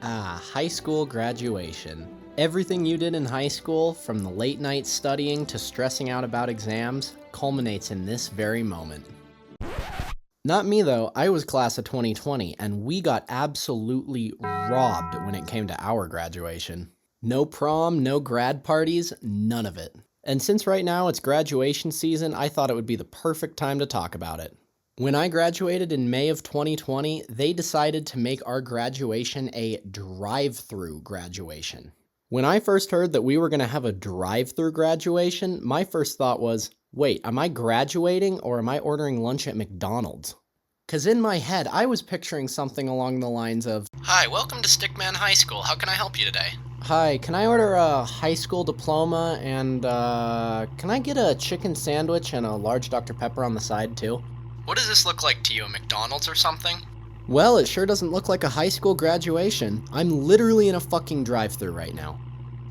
High school graduation. Everything you did in high school, from the late night studying to stressing out about exams, culminates in this very moment. Not me though, I was class of 2020, and we got absolutely robbed when it came to our graduation. No prom, no grad parties, none of it. And since right now it's graduation season, I thought it would be the perfect time to talk about it. When I graduated in May of 2020, they decided to make our graduation a drive-through graduation. When I first heard that we were going to have a drive-through graduation, my first thought was, wait, am I graduating or am I ordering lunch at McDonald's? Because in my head, I was picturing something along the lines of, "Hi, welcome to Stickman High School. How can I help you today?" "Hi, can I order a high school diploma and, can I get a chicken sandwich and a large Dr. Pepper on the side, too?" "What does this look like to you, a McDonald's or something?" "Well, it sure doesn't look like a high school graduation. I'm literally in a fucking drive-thru right now."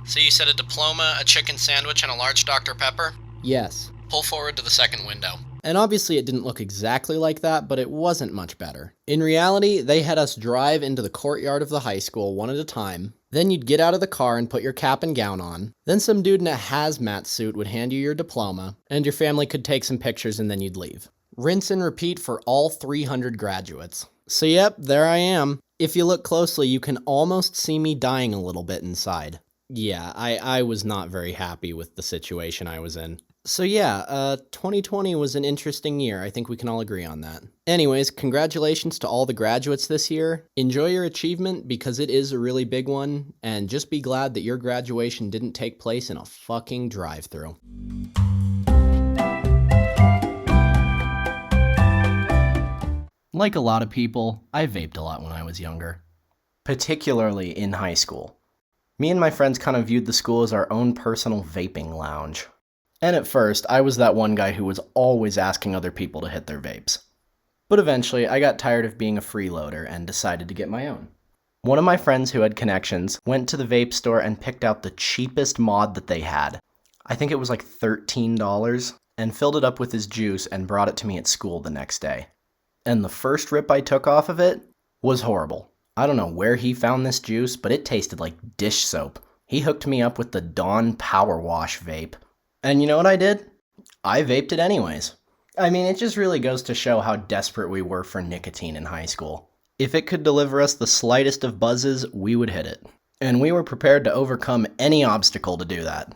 "So you said a diploma, a chicken sandwich, and a large Dr. Pepper?" "Yes." "Pull forward to the second window." And obviously it didn't look exactly like that, but it wasn't much better. In reality, they had us drive into the courtyard of the high school one at a time. Then you'd get out of the car and put your cap and gown on. Then some dude in a hazmat suit would hand you your diploma, and your family could take some pictures and then you'd leave. Rinse and repeat for all 300 graduates. So yep, there I am. If you look closely, you can almost see me dying a little bit inside. Yeah, I was not very happy with the situation I was in. So yeah, 2020 was an interesting year. I think we can all agree on that. Anyways, congratulations to all the graduates this year. Enjoy your achievement because it is a really big one, and just be glad that your graduation didn't take place in a fucking drive-thru. Like a lot of people, I vaped a lot when I was younger, particularly in high school. Me and my friends kind of viewed the school as our own personal vaping lounge. And at first, I was that one guy who was always asking other people to hit their vapes. But eventually, I got tired of being a freeloader and decided to get my own. One of my friends who had connections went to the vape store and picked out the cheapest mod that they had. I think it was like $13, and filled it up with his juice and brought it to me at school the next day. And the first rip I took off of it was horrible. I don't know where he found this juice, but it tasted like dish soap. He hooked me up with the Dawn Power Wash vape. And you know what I did? I vaped it anyways. I mean, it just really goes to show how desperate we were for nicotine in high school. If it could deliver us the slightest of buzzes, we would hit it. And we were prepared to overcome any obstacle to do that.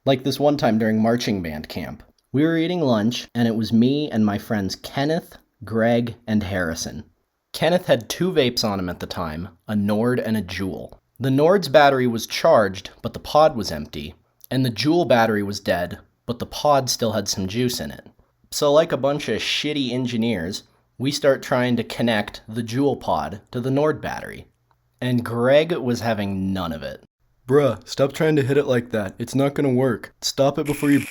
Like this one time during marching band camp. We were eating lunch, and it was me and my friends Kenneth, Greg, and Harrison. Kenneth had 2 vapes on him at the time, a Nord and a Juul. The Nord's battery was charged, but the pod was empty. And the Juul battery was dead, but the pod still had some juice in it. So like a bunch of shitty engineers, we start trying to connect the Juul pod to the Nord battery. And Greg was having none of it. "Bruh, stop trying to hit it like that. It's not gonna work. Stop it before you..."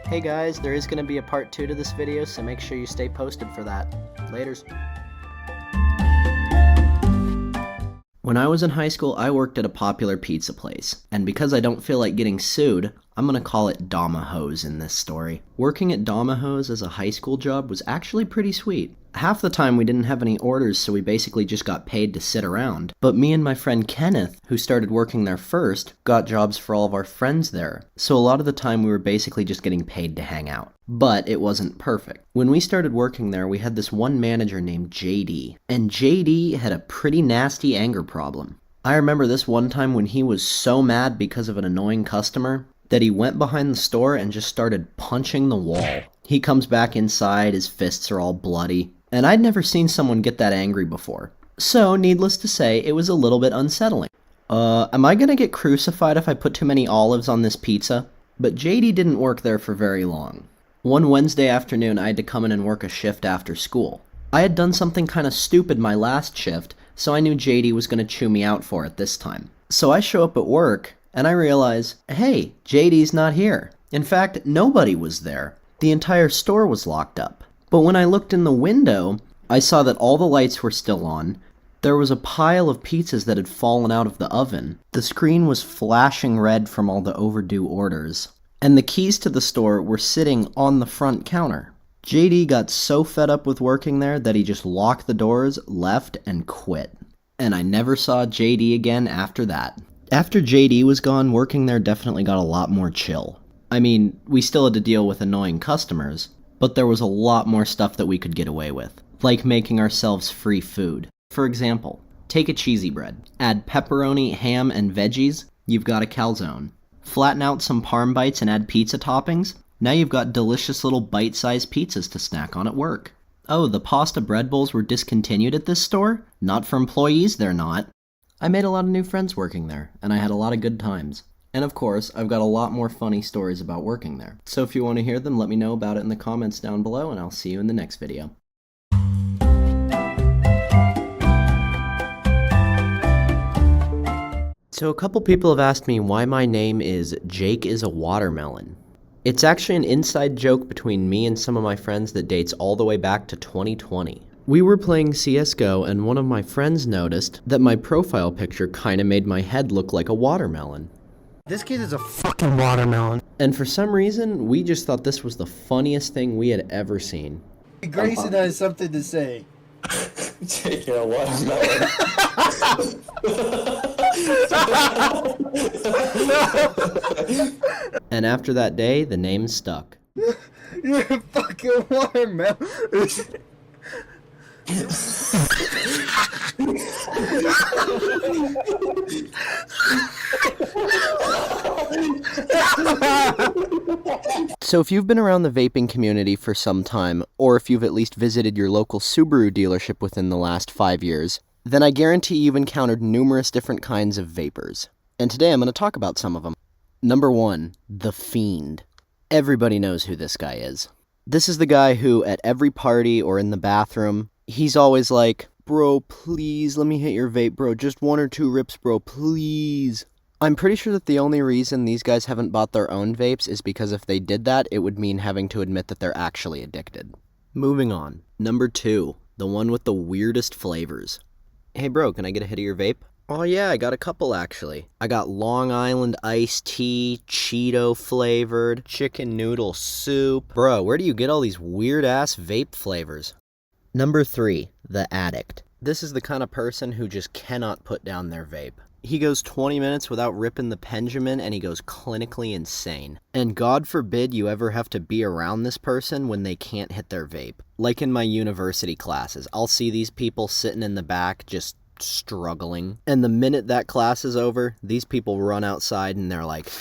Hey guys, there is going to be a part 2 to this video, so make sure you stay posted for that. Laters. When I was in high school, I worked at a popular pizza place, and because I don't feel like getting sued, I'm gonna call it Domahose in this story. Working at Domahose as a high school job was actually pretty sweet. Half the time we didn't have any orders, so we basically just got paid to sit around. But me and my friend Kenneth, who started working there first, got jobs for all of our friends there. So a lot of the time we were basically just getting paid to hang out. But it wasn't perfect. When we started working there, we had this one manager named JD. And JD had a pretty nasty anger problem. I remember this one time when he was so mad because of an annoying customer that he went behind the store and just started punching the wall. He comes back inside, his fists are all bloody. And I'd never seen someone get that angry before. So, needless to say, it was a little bit unsettling. Am I gonna get crucified if I put too many olives on this pizza? But JD didn't work there for very long. One Wednesday afternoon, I had to come in and work a shift after school. I had done something kinda stupid my last shift, so I knew JD was gonna chew me out for it this time. So I show up at work, and I realize, hey, JD's not here. In fact, nobody was there. The entire store was locked up. But when I looked in the window, I saw that all the lights were still on. There was a pile of pizzas that had fallen out of the oven. The screen was flashing red from all the overdue orders. and the keys to the store were sitting on the front counter. JD got so fed up with working there that he just locked the doors, left, and quit. And I never saw JD again after that. After JD was gone, working there definitely got a lot more chill. I mean, we still had to deal with annoying customers, but there was a lot more stuff that we could get away with, like making ourselves free food. For example, take a cheesy bread, add pepperoni, ham, and veggies, you've got a calzone. Flatten out some parm bites and add pizza toppings, now you've got delicious little bite-sized pizzas to snack on at work. Oh, the pasta bread bowls were discontinued at this store? Not for employees, they're not. I made a lot of new friends working there, and I had a lot of good times. And of course, I've got a lot more funny stories about working there. So if you want to hear them, let me know about it in the comments down below, and I'll see you in the next video. So a couple people have asked me why my name is Jake is a Watermelon. It's actually an inside joke between me and some of my friends that dates all the way back to 2020. We were playing CSGO and one of my friends noticed that my profile picture kinda made my head look like a watermelon. This kid is a fucking watermelon. And for some reason, we just thought this was the funniest thing we had ever seen. Grayson has something to say. Taking a watermelon. And after that day, the name stuck. You're a fucking watermelon. So if you've been around the vaping community for some time, or if you've at least visited your local Subaru dealership within the last 5 years, then I guarantee you've encountered numerous different kinds of vapors. And today I'm going to talk about some of them. Number 1, the Fiend. Everybody knows who this guy is. This is the guy who, at every party or in the bathroom, he's always like, "Bro, please let me hit your vape, bro. Just 1 or 2 rips, bro, please." I'm pretty sure that the only reason these guys haven't bought their own vapes is because if they did that, it would mean having to admit that they're actually addicted. Moving on. Number 2, the one with the weirdest flavors. Hey bro, can I get a hit of your vape? Oh yeah, I got a couple actually. I got Long Island iced tea, Cheeto flavored, chicken noodle soup. Bro, where do you get all these weird ass vape flavors? Number 3, the Addict. This is the kind of person who just cannot put down their vape. He goes 20 minutes without ripping the Benjamin and he goes clinically insane. And God forbid you ever have to be around this person when they can't hit their vape. Like in my university classes, I'll see these people sitting in the back just struggling. And the minute that class is over, these people run outside and they're like...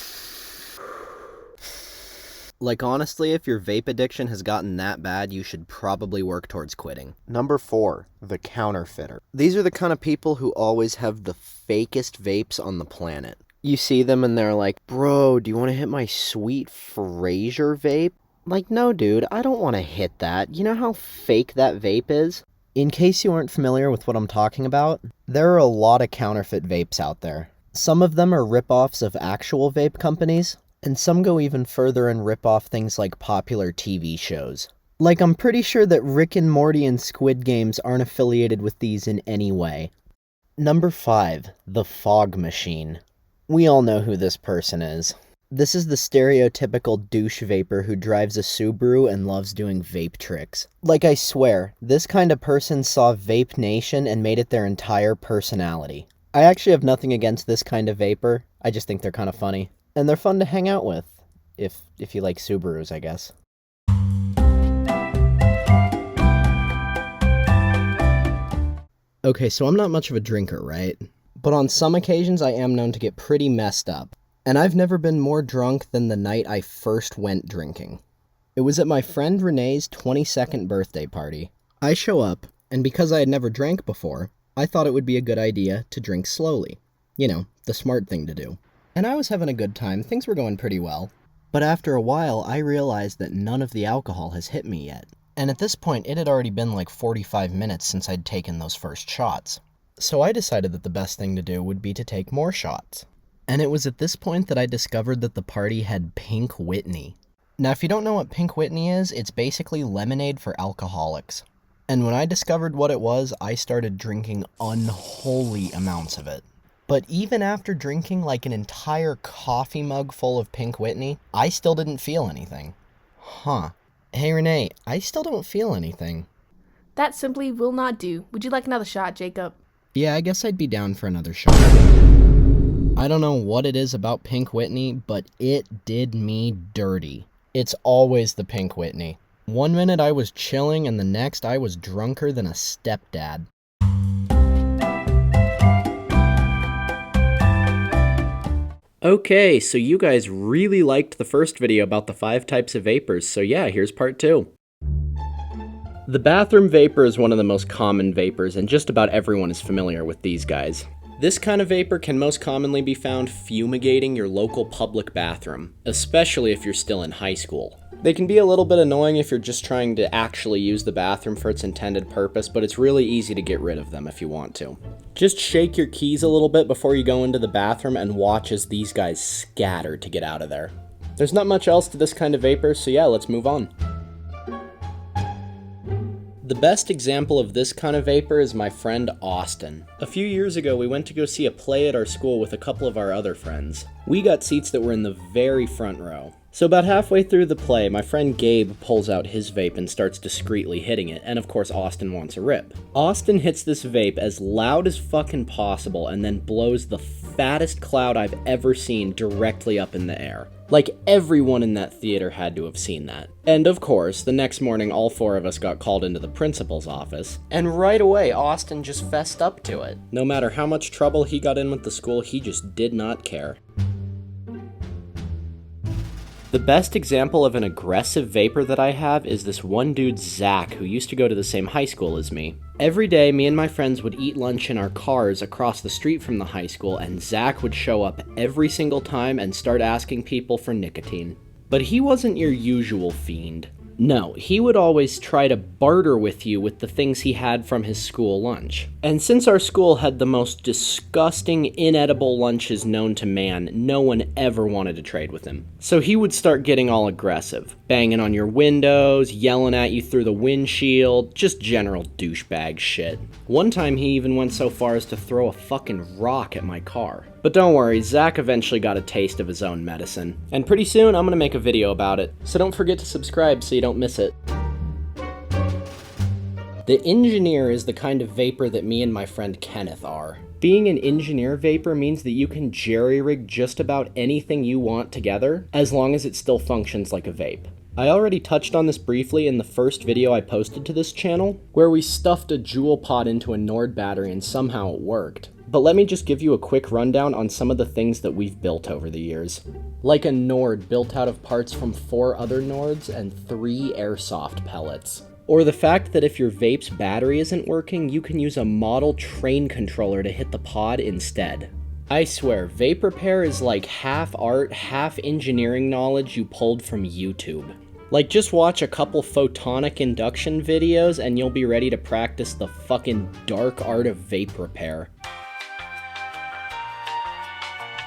Like, honestly, if your vape addiction has gotten that bad, you should probably work towards quitting. Number 4, the counterfeiter. These are the kind of people who always have the fakest vapes on the planet. You see them and they're like, "Bro, do you want to hit my sweet Fraser vape?" Like, no dude, I don't want to hit that. You know how fake that vape is? In case you aren't familiar with what I'm talking about, there are a lot of counterfeit vapes out there. Some of them are rip-offs of actual vape companies, and some go even further and rip off things like popular TV shows. Like, I'm pretty sure that Rick and Morty and Squid Games aren't affiliated with these in any way. Number 5, the Fog Machine. We all know who this person is. This is the stereotypical douche vapor who drives a Subaru and loves doing vape tricks. Like, I swear, this kind of person saw Vape Nation and made it their entire personality. I actually have nothing against this kind of vapor, I just think they're kind of funny. And they're fun to hang out with, if you like Subarus, I guess. Okay, so I'm not much of a drinker, right? But on some occasions I am known to get pretty messed up. And I've never been more drunk than the night I first went drinking. It was at my friend Renee's 22nd birthday party. I show up, and because I had never drank before, I thought it would be a good idea to drink slowly. You know, the smart thing to do. And I was having a good time, things were going pretty well. But after a while, I realized that none of the alcohol has hit me yet. And at this point, it had already been like 45 minutes since I'd taken those first shots. So I decided that the best thing to do would be to take more shots. And it was at this point that I discovered that the party had Pink Whitney. Now, if you don't know what Pink Whitney is, it's basically lemonade for alcoholics. And when I discovered what it was, I started drinking unholy amounts of it. But even after drinking like an entire coffee mug full of Pink Whitney, I still didn't feel anything. Huh. Hey Renee, I still don't feel anything. That simply will not do. Would you like another shot, Jacob? Yeah, I guess I'd be down for another shot. I don't know what it is about Pink Whitney, but it did me dirty. It's always the Pink Whitney. One minute I was chilling and the next I was drunker than a stepdad. Okay, so you guys really liked the first video about the 5 types of vapors, so yeah, here's part 2. The bathroom vapor is one of the most common vapors, and just about everyone is familiar with these guys. This kind of vapor can most commonly be found fumigating your local public bathroom, especially if you're still in high school. They can be a little bit annoying if you're just trying to actually use the bathroom for its intended purpose, but it's really easy to get rid of them if you want to. Just shake your keys a little bit before you go into the bathroom and watch as these guys scatter to get out of there. There's not much else to this kind of vapor, so yeah, let's move on. The best example of this kind of vapor is my friend Austin. A few years ago, we went to go see a play at our school with a couple of our other friends. We got seats that were in the very front row. So about halfway through the play, my friend Gabe pulls out his vape and starts discreetly hitting it, and of course Austin wants a rip. Austin hits this vape as loud as fucking possible and then blows the fattest cloud I've ever seen directly up in the air. Like, everyone in that theater had to have seen that. And of course, the next morning all 4 of us got called into the principal's office, and right away Austin just fessed up to it. No matter how much trouble he got in with the school, he just did not care. The best example of an aggressive vapor that I have is this one dude, Zach, who used to go to the same high school as me. Every day, me and my friends would eat lunch in our cars across the street from the high school, and Zach would show up every single time and start asking people for nicotine. But he wasn't your usual fiend. No, he would always try to barter with you with the things he had from his school lunch. And since our school had the most disgusting, inedible lunches known to man, no one ever wanted to trade with him. So he would start getting all aggressive, banging on your windows, yelling at you through the windshield, just general douchebag shit. One time he even went so far as to throw a fucking rock at my car. But don't worry, Zach eventually got a taste of his own medicine. And pretty soon, I'm gonna make a video about it. So don't forget to subscribe so you don't miss it. The engineer is the kind of vapor that me and my friend Kenneth are. Being an engineer vapor means that you can jerry-rig just about anything you want together, as long as it still functions like a vape. I already touched on this briefly in the first video I posted to this channel, where we stuffed a Juul pod into a Nord battery and somehow it worked. But let me just give you a quick rundown on some of the things that we've built over the years. Like a Nord built out of parts from 4 other Nords and 3 airsoft pellets. Or the fact that if your vape's battery isn't working, you can use a model train controller to hit the pod instead. I swear, vape repair is like half art, half engineering knowledge you pulled from YouTube. Like, just watch a couple photonic induction videos and you'll be ready to practice the fucking dark art of vape repair.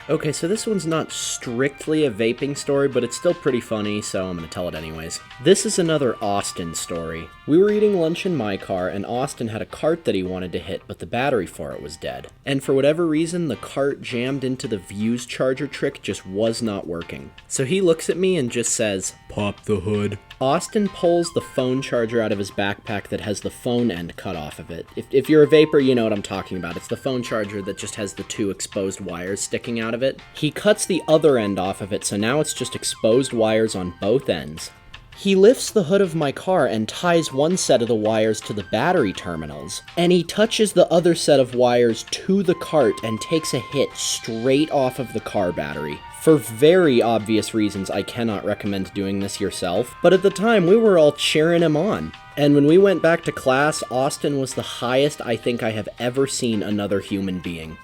Okay, so this one's not strictly a vaping story, but it's still pretty funny, so I'm gonna tell it anyways. This is another Austin story. We were eating lunch in my car, and Austin had a cart that he wanted to hit, but the battery for it was dead. And for whatever reason, the cart jammed into the Vuse charger trick just was not working. So he looks at me and just says, "Pop the hood." Austin pulls the phone charger out of his backpack that has the phone end cut off of it. If you're a vapor, you know what I'm talking about. It's the phone charger that just has the 2 exposed wires sticking out of it. He cuts the other end off of it, so now it's just exposed wires on both ends. He lifts the hood of my car and ties one set of the wires to the battery terminals, and he touches the other set of wires to the cart and takes a hit straight off of the car battery. For very obvious reasons, I cannot recommend doing this yourself, but at the time, we were all cheering him on. And when we went back to class, Austin was the highest I think I have ever seen another human being.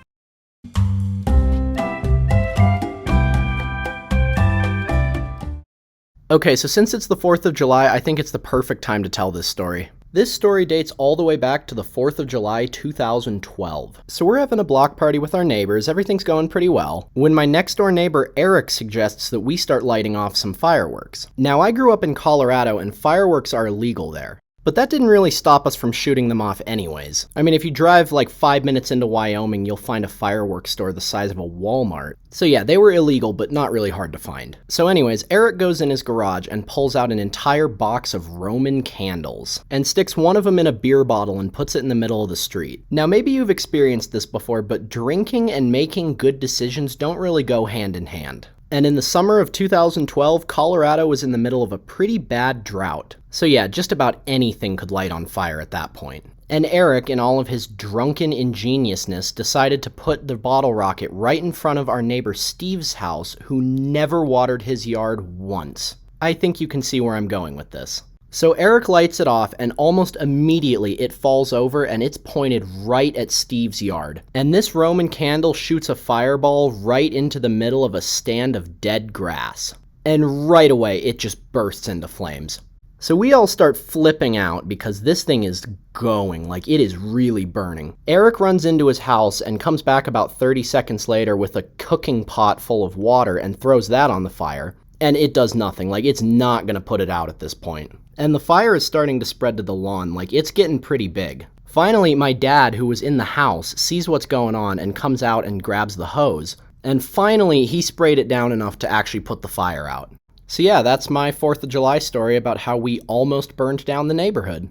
Okay, so since it's the 4th of July, I think it's the perfect time to tell this story. This story dates all the way back to the 4th of July 2012. So we're having a block party with our neighbors, everything's going pretty well, when my next door neighbor Eric suggests that we start lighting off some fireworks. Now I grew up in Colorado and fireworks are illegal there. But that didn't really stop us from shooting them off anyways. I mean, if you drive like 5 minutes into Wyoming, you'll find a fireworks store the size of a Walmart. So yeah, they were illegal, but not really hard to find. So anyways, Eric goes in his garage and pulls out an entire box of Roman candles, and sticks one of them in a beer bottle and puts it in the middle of the street. Now maybe you've experienced this before, but drinking and making good decisions don't really go hand in hand. And in the summer of 2012, Colorado was in the middle of a pretty bad drought. So yeah, just about anything could light on fire at that point. And Eric, in all of his drunken ingeniousness, decided to put the bottle rocket right in front of our neighbor Steve's house, who never watered his yard once. I think you can see where I'm going with this. So Eric lights it off, and almost immediately it falls over and it's pointed right at Steve's yard. And this Roman candle shoots a fireball right into the middle of a stand of dead grass. And right away it just bursts into flames. So we all start flipping out because this thing is going, like it is really burning. Eric runs into his house and comes back about 30 seconds later with a cooking pot full of water and throws that on the fire. And it does nothing, like it's not gonna put it out at this point. And the fire is starting to spread to the lawn, like it's getting pretty big. Finally, my dad, who was in the house, sees what's going on and comes out and grabs the hose. And finally, he sprayed it down enough to actually put the fire out. So yeah, that's my 4th of July story about how we almost burned down the neighborhood.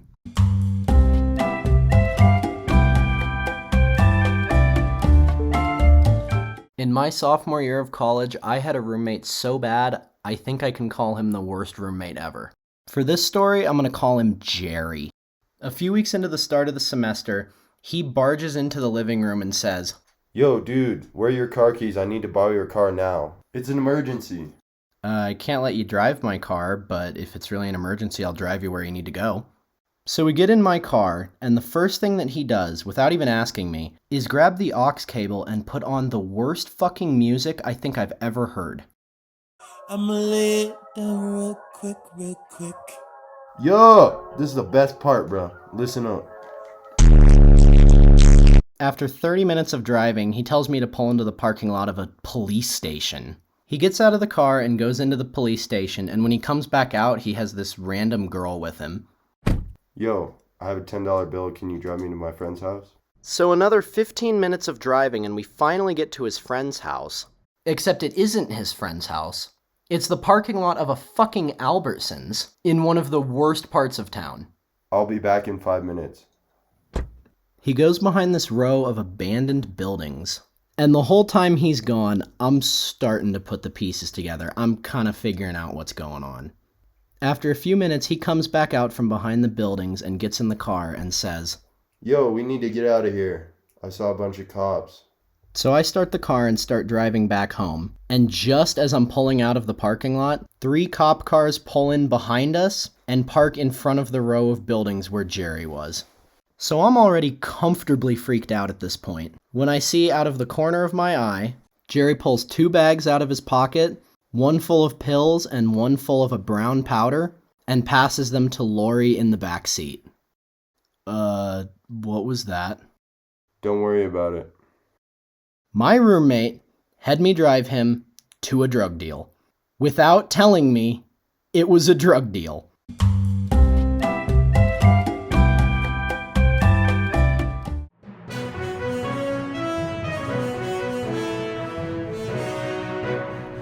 In my sophomore year of college, I had a roommate so bad, I think I can call him the worst roommate ever. For this story, I'm going to call him Jerry. A few weeks into the start of the semester, he barges into the living room and says, "Yo, dude, where are your car keys? I need to borrow your car now. It's an emergency." I can't let you drive my car, but if it's really an emergency, I'll drive you where you need to go." So we get in my car, and the first thing that he does, without even asking me, is grab the aux cable and put on the worst fucking music I think I've ever heard. I'ma lay it down real quick. Yo, this is the best part, bro. Listen up. After 30 minutes of driving, he tells me to pull into the parking lot of a police station. He gets out of the car and goes into the police station, and when he comes back out, he has this random girl with him. Yo, I have a $10 bill. Can you drive me to my friend's house? So another 15 minutes of driving, and we finally get to his friend's house. Except it isn't his friend's house. It's the parking lot of a fucking Albertsons in one of the worst parts of town. I'll be back in 5 minutes. He goes behind this row of abandoned buildings. And the whole time he's gone, I'm starting to put the pieces together. I'm kind of figuring out what's going on. After a few minutes, he comes back out from behind the buildings and gets in the car and says, "Yo, we need to get out of here. I saw a bunch of cops." So I start the car and start driving back home. And just as I'm pulling out of the parking lot, 3 cop cars pull in behind us and park in front of the row of buildings where Jerry was. So I'm already comfortably freaked out at this point, when I see out of the corner of my eye, Jerry pulls 2 bags out of his pocket, one full of pills and one full of a brown powder, and passes them to Lori in the back seat. What was that? Don't worry about it. My roommate had me drive him to a drug deal, without telling me it was a drug deal.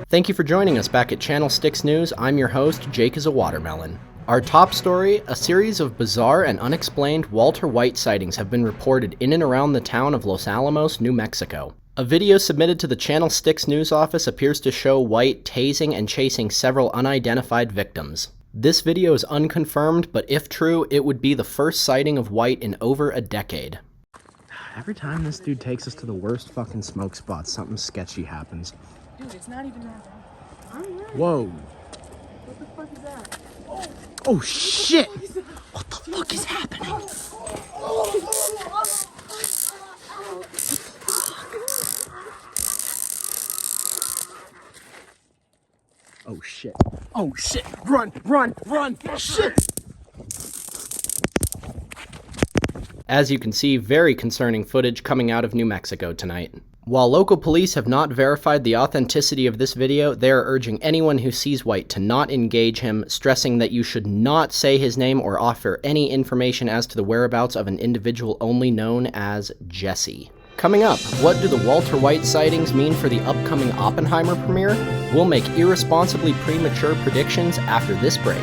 Thank you for joining us back at Channel Sticks News. I'm your host, Jake is a Watermelon. Our top story, a series of bizarre and unexplained Walter White sightings have been reported in and around the town of Los Alamos, New Mexico. A video submitted to the Channel Sticks News office appears to show White tasing and chasing several unidentified victims. This video is unconfirmed, but if true, it would be the first sighting of White in over a decade. Every time this dude takes us to the worst fucking smoke spots, something sketchy happens. Dude, it's not even that bad. Whoa. What the fuck is that? Oh shit! What the fuck is happening? Oh shit. Oh shit! Run! Run! Run! Shit! As you can see, very concerning footage coming out of New Mexico tonight. While local police have not verified the authenticity of this video, they are urging anyone who sees White to not engage him, stressing that you should not say his name or offer any information as to the whereabouts of an individual only known as Jesse. Coming up, what do the Walter White sightings mean for the upcoming Oppenheimer premiere? We'll make irresponsibly premature predictions after this break.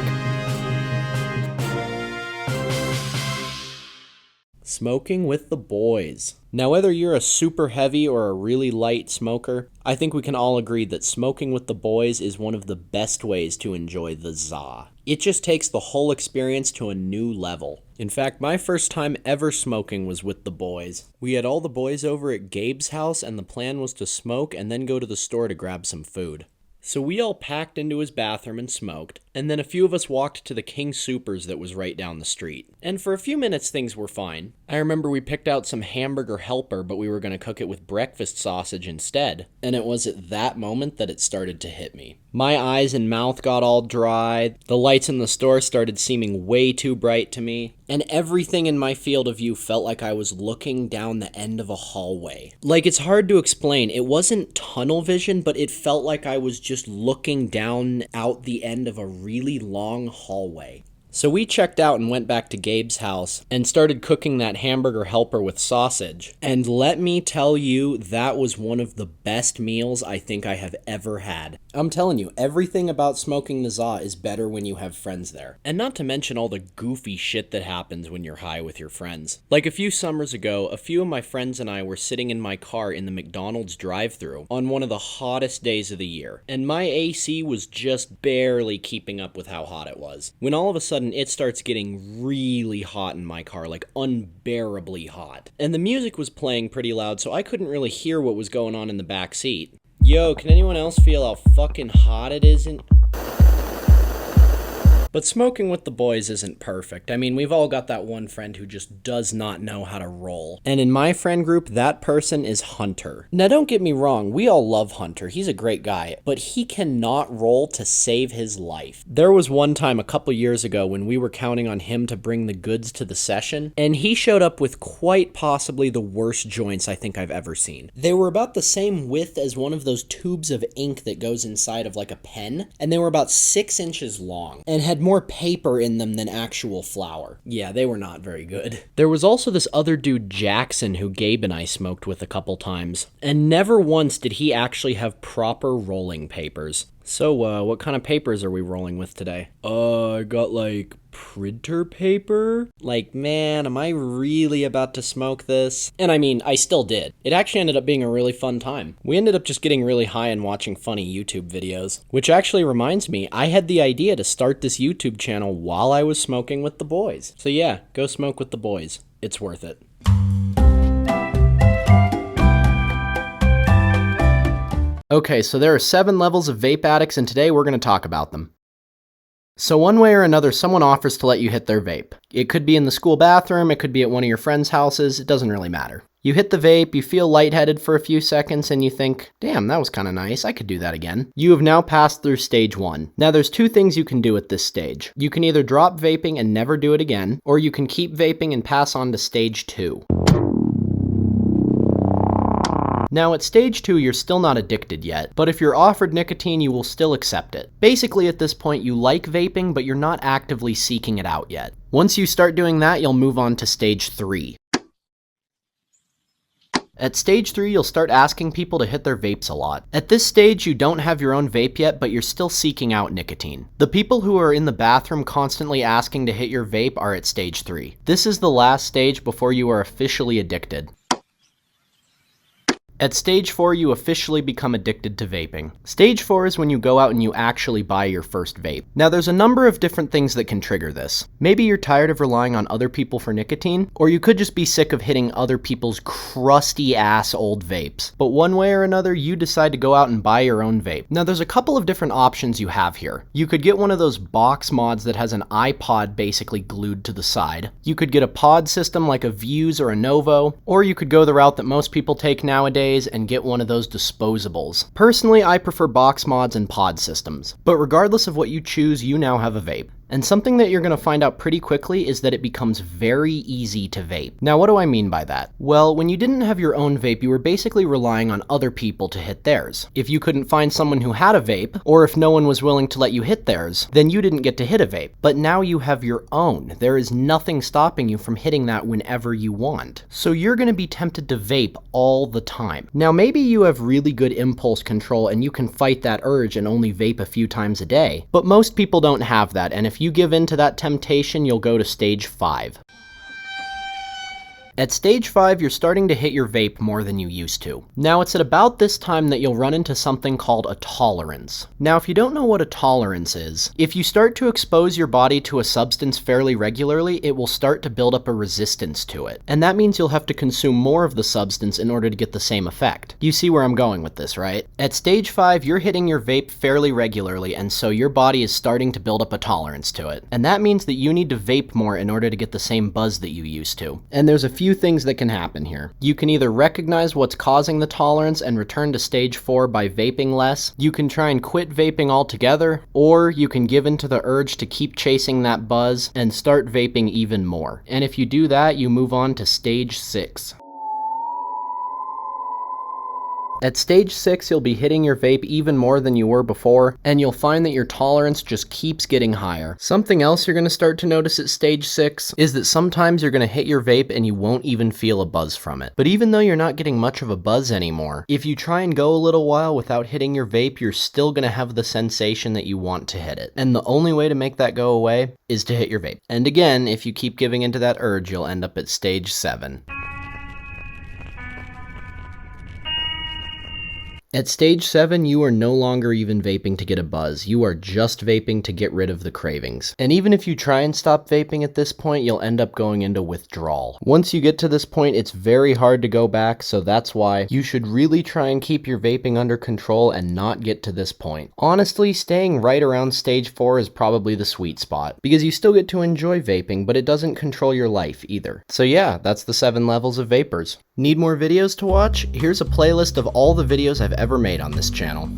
Smoking with the boys. Now, whether you're a super heavy or a really light smoker, I think we can all agree that smoking with the boys is one of the best ways to enjoy the za. It just takes the whole experience to a new level. In fact, my first time ever smoking was with the boys. We had all the boys over at Gabe's house, and the plan was to smoke and then go to the store to grab some food. So we all packed into his bathroom and smoked, and then a few of us walked to the King Soopers that was right down the street. And for a few minutes things were fine. I remember we picked out some hamburger helper, but we were going to cook it with breakfast sausage instead. And it was at that moment that it started to hit me. My eyes and mouth got all dry, the lights in the store started seeming way too bright to me, and everything in my field of view felt like I was looking down the end of a hallway. Like, it's hard to explain. It wasn't tunnel vision, but it felt like I was just looking down out the end of a really long hallway. So we checked out and went back to Gabe's house and started cooking that hamburger helper with sausage. And let me tell you, that was one of the best meals I think I have ever had. I'm telling you, everything about smoking the za is better when you have friends there. And not to mention all the goofy shit that happens when you're high with your friends. Like a few summers ago, a few of my friends and I were sitting in my car in the McDonald's drive-thru on one of the hottest days of the year. And my AC was just barely keeping up with how hot it was. When all of a sudden it starts getting really hot in my car, like unbearably hot. And the music was playing pretty loud, so I couldn't really hear what was going on in the back seat. Yo, can anyone else feel how fucking hot it is in... But smoking with the boys isn't perfect. I mean, we've all got that one friend who just does not know how to roll. And in my friend group, that person is Hunter. Now, don't get me wrong, we all love Hunter. He's a great guy, but he cannot roll to save his life. There was one time a couple years ago when we were counting on him to bring the goods to the session, and he showed up with quite possibly the worst joints I think I've ever seen. They were about the same width as one of those tubes of ink that goes inside of like a pen, and they were about 6 inches long, and had more paper in them than actual flour. Yeah, they were not very good. There was also this other dude, Jackson, who Gabe and I smoked with a couple times, and never once did he actually have proper rolling papers. So, what kind of papers are we rolling with today? I got, like, printer paper? Like, man, am I really about to smoke this? And I mean, I still did. It actually ended up being a really fun time. We ended up just getting really high and watching funny YouTube videos. Which actually reminds me, I had the idea to start this YouTube channel while I was smoking with the boys. So yeah, go smoke with the boys. It's worth it. Okay, so there are 7 levels of vape addicts, and today we're going to talk about them. So one way or another, someone offers to let you hit their vape. It could be in the school bathroom, it could be at one of your friends' houses, it doesn't really matter. You hit the vape, you feel lightheaded for a few seconds, and you think, damn, that was kind of nice, I could do that again. You have now passed through stage 1. Now there's 2 things you can do at this stage. You can either drop vaping and never do it again, or you can keep vaping and pass on to stage 2. Now at stage 2, you're still not addicted yet, but if you're offered nicotine, you will still accept it. Basically at this point, you like vaping, but you're not actively seeking it out yet. Once you start doing that, you'll move on to stage 3. At stage 3, you'll start asking people to hit their vapes a lot. At this stage, you don't have your own vape yet, but you're still seeking out nicotine. The people who are in the bathroom constantly asking to hit your vape are at stage 3. This is the last stage before you are officially addicted. At stage 4, you officially become addicted to vaping. Stage 4 is when you go out and you actually buy your first vape. Now there's a number of different things that can trigger this. Maybe you're tired of relying on other people for nicotine, or you could just be sick of hitting other people's crusty ass old vapes. But one way or another, you decide to go out and buy your own vape. Now there's a couple of different options you have here. You could get one of those box mods that has an iPod basically glued to the side. You could get a pod system like a Vuse or a Novo, or you could go the route that most people take nowadays and get one of those disposables. Personally, I prefer box mods and pod systems, but regardless of what you choose, you now have a vape. And something that you're going to find out pretty quickly is that it becomes very easy to vape. Now, what do I mean by that? Well, when you didn't have your own vape, you were basically relying on other people to hit theirs. If you couldn't find someone who had a vape, or if no one was willing to let you hit theirs, then you didn't get to hit a vape. But now you have your own. There is nothing stopping you from hitting that whenever you want. So you're going to be tempted to vape all the time. Now, maybe you have really good impulse control and you can fight that urge and only vape a few times a day, but most people don't have that, and if you give in to that temptation, you'll go to stage 5. At stage 5, you're starting to hit your vape more than you used to. Now, it's at about this time that you'll run into something called a tolerance. Now, if you don't know what a tolerance is, if you start to expose your body to a substance fairly regularly, it will start to build up a resistance to it. And that means you'll have to consume more of the substance in order to get the same effect. You see where I'm going with this, right? At stage 5, you're hitting your vape fairly regularly, and so your body is starting to build up a tolerance to it. And that means that you need to vape more in order to get the same buzz that you used to. And there's a few things that can happen here. You can either recognize what's causing the tolerance and return to stage 4 by vaping less, you can try and quit vaping altogether, or you can give in to the urge to keep chasing that buzz and start vaping even more. And if you do that, you move on to stage 6. At stage 6, you'll be hitting your vape even more than you were before, and you'll find that your tolerance just keeps getting higher. Something else you're going to start to notice at stage 6 is that sometimes you're going to hit your vape and you won't even feel a buzz from it. But even though you're not getting much of a buzz anymore, if you try and go a little while without hitting your vape, you're still going to have the sensation that you want to hit it. And the only way to make that go away is to hit your vape. And again, if you keep giving into that urge, you'll end up at stage 7. At stage 7, you are no longer even vaping to get a buzz. You are just vaping to get rid of the cravings. And even if you try and stop vaping at this point, you'll end up going into withdrawal. Once you get to this point, it's very hard to go back, so that's why you should really try and keep your vaping under control and not get to this point. Honestly, staying right around stage 4 is probably the sweet spot, because you still get to enjoy vaping, but it doesn't control your life either. So yeah, that's the 7 levels of vapors. Need more videos to watch? Here's a playlist of all the videos I've ever made on this channel.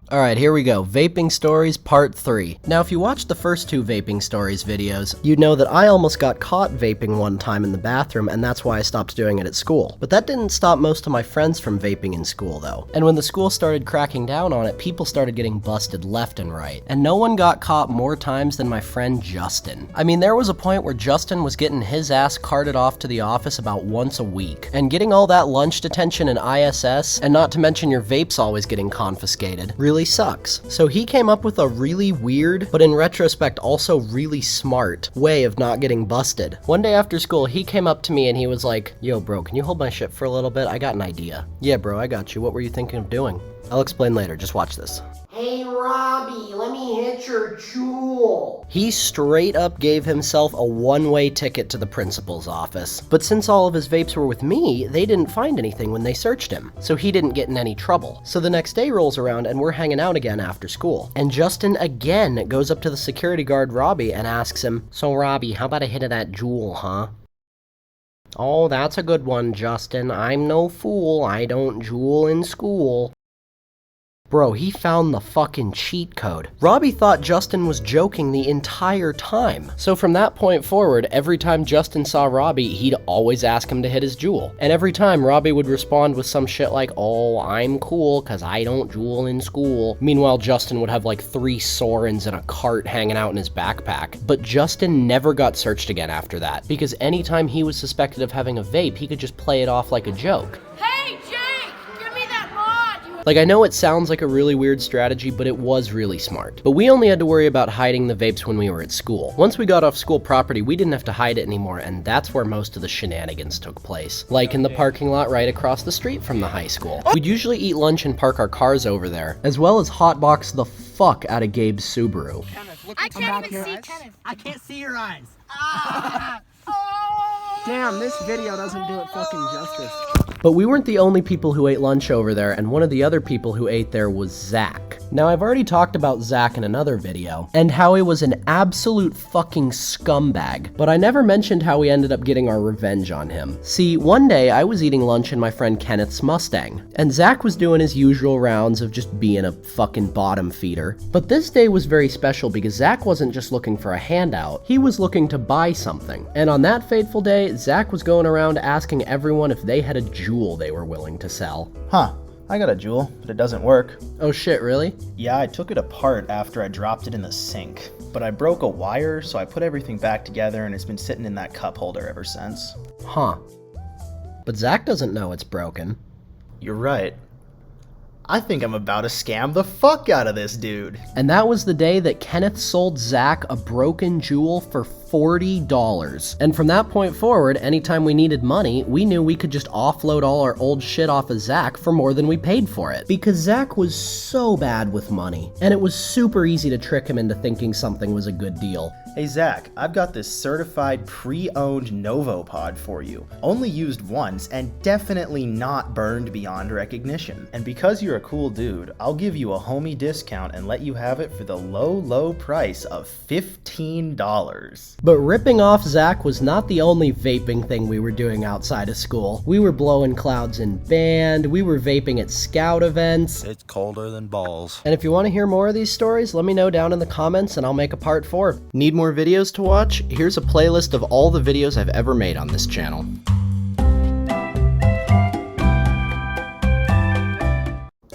Alright, here we go. Vaping Stories Part 3. Now, if you watched the first 2 Vaping Stories videos, you'd know that I almost got caught vaping one time in the bathroom, and that's why I stopped doing it at school. But that didn't stop most of my friends from vaping in school, though. And when the school started cracking down on it, people started getting busted left and right. And no one got caught more times than my friend Justin. I mean, there was a point where Justin was getting his ass carted off to the office about once a week. And getting all that lunch detention in ISS, and not to mention your vapes always getting confiscated, really sucks. So he came up with a really weird, but in retrospect also really smart, way of not getting busted. One day after school, he came up to me and he was like, "Yo bro, can you hold my shit for a little bit? I got an idea." "Yeah bro, I got you. What were you thinking of doing?" "I'll explain later, just watch this." "Hey Robbie, let me hit your Juul." He straight up gave himself a one-way ticket to the principal's office. But since all of his vapes were with me, they didn't find anything when they searched him. So he didn't get in any trouble. So the next day rolls around and we're hanging out again after school. And Justin again goes up to the security guard Robbie and asks him, "So Robbie, how about a hit of that Juul, huh?" "Oh, that's a good one, Justin. I'm no fool. I don't Juul in school." Bro, he found the fucking cheat code. Robbie thought Justin was joking the entire time. So from that point forward, every time Justin saw Robbie, he'd always ask him to hit his Juul. And every time Robbie would respond with some shit like, "Oh, I'm cool, cause I don't Juul in school." Meanwhile, Justin would have like 3 Sorens and a cart hanging out in his backpack. But Justin never got searched again after that, because anytime he was suspected of having a vape, he could just play it off like a joke. Hey, Jake! Give me that mod! Like, I know it sounds like a really weird strategy, but it was really smart. But we only had to worry about hiding the vapes when we were at school. Once we got off school property, we didn't have to hide it anymore, and that's where most of the shenanigans took place. Like in the parking lot right across the street from the high school. We'd usually eat lunch and park our cars over there, as well as hotbox the fuck out of Gabe's Subaru. I can't even see Kenneth. I can't see your eyes. Damn, this video doesn't do it fucking justice. But we weren't the only people who ate lunch over there, and one of the other people who ate there was Zach. Now, I've already talked about Zach in another video, and how he was an absolute fucking scumbag, but I never mentioned how we ended up getting our revenge on him. See, one day I was eating lunch in my friend Kenneth's Mustang, and Zach was doing his usual rounds of just being a fucking bottom feeder. But this day was very special because Zach wasn't just looking for a handout, he was looking to buy something. And on that fateful day, Zach was going around asking everyone if they had a jewel they were willing to sell. Huh, I got a jewel, but it doesn't work. Oh shit, really? Yeah, I took it apart after I dropped it in the sink, but I broke a wire, so I put everything back together and it's been sitting in that cup holder ever since. Huh. But Zach doesn't know it's broken. You're right. I think I'm about to scam the fuck out of this dude. And that was the day that Kenneth sold Zach a broken jewel for $40. And from that point forward, anytime we needed money, we knew we could just offload all our old shit off of Zach for more than we paid for it. Because Zach was so bad with money, and it was super easy to trick him into thinking something was a good deal. Hey Zach, I've got this certified pre-owned Novopod for you. Only used once and definitely not burned beyond recognition. And because you're a cool dude, I'll give you a homie discount and let you have it for the low price of $15. But ripping off Zach was not the only vaping thing we were doing outside of school. We were blowing clouds in band, we were vaping at scout events. It's colder than balls. And if you want to hear more of these stories, let me know down in the comments and I'll make a part 4. Need more videos to watch? Here's a playlist of all the videos I've ever made on this channel.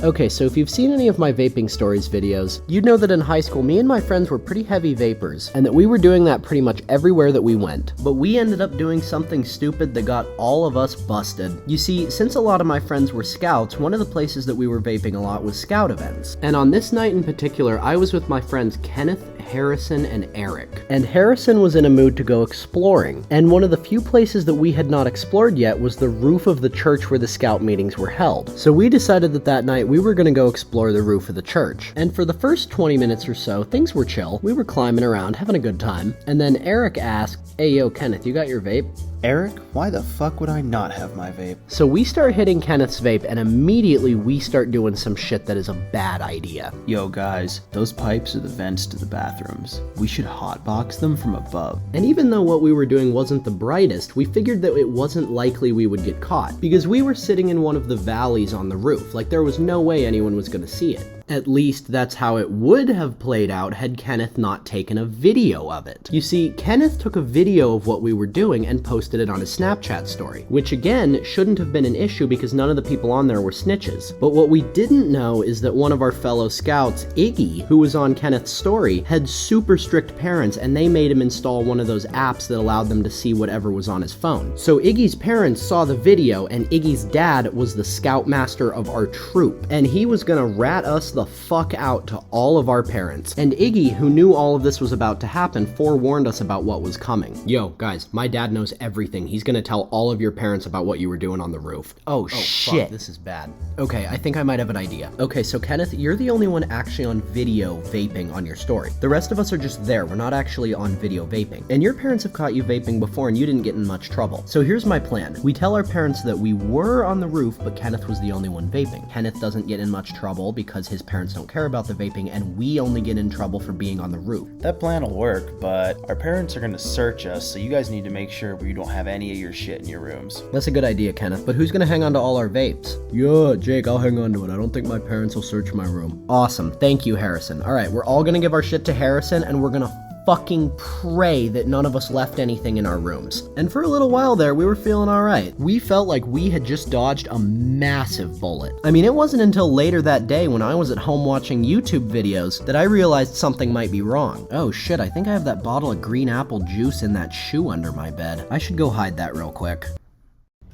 Okay, so if you've seen any of my vaping stories videos, you'd know that in high school, me and my friends were pretty heavy vapors, and that we were doing that pretty much everywhere that we went. But we ended up doing something stupid that got all of us busted. You see, since a lot of my friends were scouts, one of the places that we were vaping a lot was scout events. And on this night in particular, I was with my friends Kenneth, Harrison, and Eric. And Harrison was in a mood to go exploring, and one of the few places that we had not explored yet was the roof of the church where the scout meetings were held. So we decided that night we were going to go explore the roof of the church. And for the first 20 minutes or so, things were chill. We were climbing around, having a good time. And then Eric asked, "Hey yo, Kenneth, you got your vape?" Eric, why the fuck would I not have my vape? So we start hitting Kenneth's vape, and immediately we start doing some shit that is a bad idea. Yo guys, those pipes are the vents to the bathrooms. We should hotbox them from above. And even though what we were doing wasn't the brightest, we figured that it wasn't likely we would get caught, because we were sitting in one of the valleys on the roof, like there was no way anyone was gonna see it. At least that's how it would have played out had Kenneth not taken a video of it. You see, Kenneth took a video of what we were doing and posted it on his Snapchat story, which again shouldn't have been an issue because none of the people on there were snitches. But what we didn't know is that one of our fellow scouts, Iggy, who was on Kenneth's story, had super strict parents and they made him install one of those apps that allowed them to see whatever was on his phone. So Iggy's parents saw the video and Iggy's dad was the scoutmaster of our troop, and he was gonna rat us the fuck out to all of our parents. And Iggy, who knew all of this was about to happen, forewarned us about what was coming. Yo, guys, my dad knows everything. He's gonna tell all of your parents about what you were doing on the roof. Oh shit. Fuck, this is bad. Okay, I think I might have an idea. Okay, so Kenneth, you're the only one actually on video vaping on your story. The rest of us are just there. We're not actually on video vaping. And your parents have caught you vaping before and you didn't get in much trouble. So here's my plan. We tell our parents that we were on the roof, but Kenneth was the only one vaping. Kenneth doesn't get in much trouble because his parents don't care about the vaping, and we only get in trouble for being on the roof. That plan will work, but our parents are gonna search us, so you guys need to make sure we don't have any of your shit in your rooms. That's a good idea, Kenneth, but who's gonna hang on to all our vapes? Yeah, Jake, I'll hang on to it. I don't think my parents will search my room. Awesome. Thank you, Harrison. Alright, we're all gonna give our shit to Harrison, and we're gonna fucking pray that none of us left anything in our rooms. And for a little while there, we were feeling alright. We felt like we had just dodged a massive bullet. I mean, it wasn't until later that day when I was at home watching YouTube videos that I realized something might be wrong. Oh shit, I think I have that bottle of green apple juice in that shoe under my bed. I should go hide that real quick.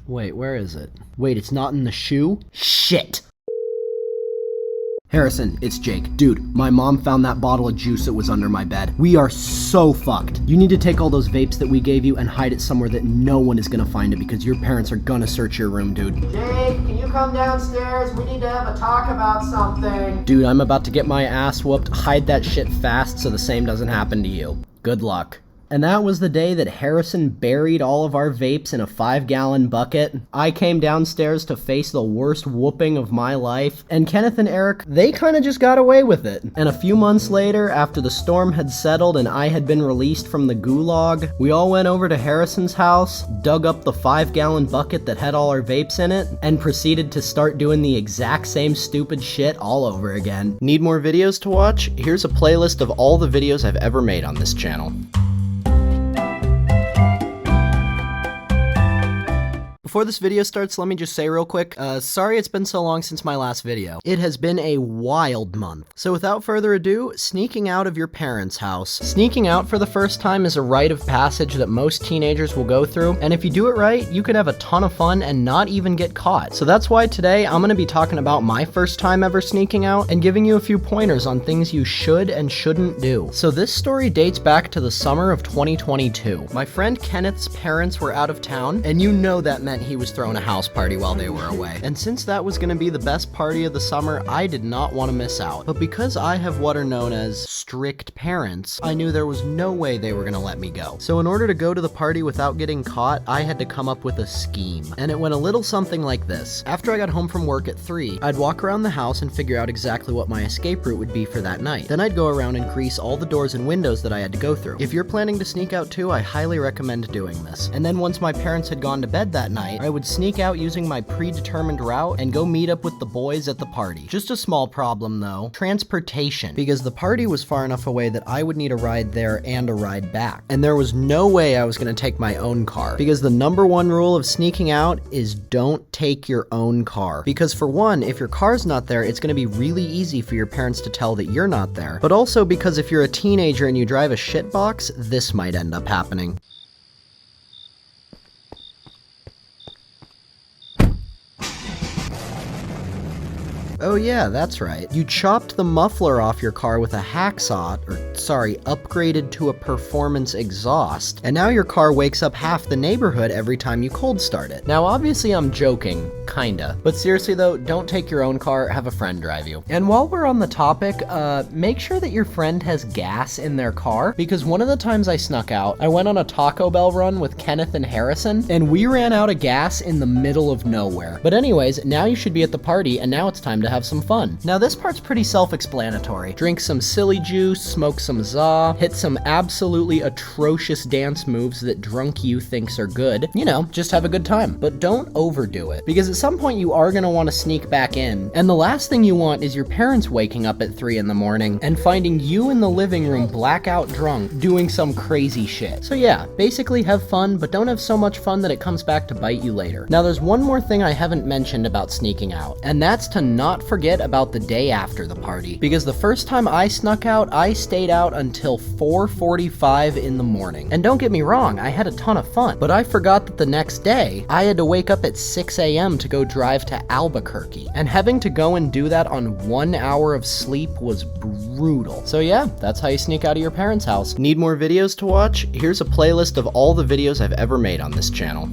Wait, where is it? Wait, it's not in the shoe? Shit! Harrison, it's Jake. Dude, my mom found that bottle of juice that was under my bed. We are so fucked. You need to take all those vapes that we gave you and hide it somewhere that no one is gonna find it because your parents are gonna search your room, dude. Jake, can you come downstairs? We need to have a talk about something. Dude, I'm about to get my ass whooped. Hide that shit fast so the same doesn't happen to you. Good luck. And that was the day that Harrison buried all of our vapes in a 5-gallon bucket. I came downstairs to face the worst whooping of my life, and Kenneth and Eric, they kind of just got away with it. And a few months later, after the storm had settled and I had been released from the gulag, we all went over to Harrison's house, dug up the 5-gallon bucket that had all our vapes in it, and proceeded to start doing the exact same stupid shit all over again. Need more videos to watch? Here's a playlist of all the videos I've ever made on this channel. Before this video starts, let me just say real quick, sorry it's been so long since my last video. It has been a wild month. So without further ado, sneaking out of your parents' house. Sneaking out for the first time is a rite of passage that most teenagers will go through, and if you do it right, you could have a ton of fun and not even get caught. So that's why today I'm gonna be talking about my first time ever sneaking out and giving you a few pointers on things you should and shouldn't do. So this story dates back to the summer of 2022. My friend Kenneth's parents were out of town, and you know that meant he was throwing a house party while they were away. And since that was gonna be the best party of the summer, I did not want to miss out. But because I have what are known as strict parents, I knew there was no way they were gonna let me go. So in order to go to the party without getting caught, I had to come up with a scheme. And it went a little something like this. After I got home from work at 3, I'd walk around the house and figure out exactly what my escape route would be for that night. Then I'd go around and grease all the doors and windows that I had to go through. If you're planning to sneak out too, I highly recommend doing this. And then once my parents had gone to bed that night, I would sneak out using my predetermined route and go meet up with the boys at the party. Just a small problem though, transportation, because the party was far enough away that I would need a ride there and a ride back. And there was no way I was gonna take my own car, because the #1 rule of sneaking out is don't take your own car. Because for one, if your car's not there, it's gonna be really easy for your parents to tell that you're not there. But also because if you're a teenager and you drive a shitbox, this might end up happening. Oh yeah, that's right. You chopped the muffler off your car with a hacksaw, upgraded to a performance exhaust, and now your car wakes up half the neighborhood every time you cold start it. Now obviously I'm joking, kinda. But seriously though, don't take your own car, have a friend drive you. And while we're on the topic, make sure that your friend has gas in their car, because one of the times I snuck out, I went on a Taco Bell run with Kenneth and Harrison, and we ran out of gas in the middle of nowhere. But anyways, now you should be at the party, and now it's time to have some fun. Now this part's pretty self-explanatory. Drink some silly juice, smoke some za, hit some absolutely atrocious dance moves that drunk you thinks are good. You know, just have a good time. But don't overdo it, because at some point you are gonna want to sneak back in, and the last thing you want is your parents waking up at 3 in the morning and finding you in the living room blackout drunk doing some crazy shit. So yeah, basically have fun, but don't have so much fun that it comes back to bite you later. Now there's one more thing I haven't mentioned about sneaking out, and that's to not forget about the day after the party, because the first time I snuck out, I stayed out until 4:45 in the morning. And don't get me wrong, I had a ton of fun, but I forgot that the next day, I had to wake up at 6 a.m. to go drive to Albuquerque, and having to go and do that on 1 hour of sleep was brutal. So yeah, that's how you sneak out of your parents' house. Need more videos to watch? Here's a playlist of all the videos I've ever made on this channel.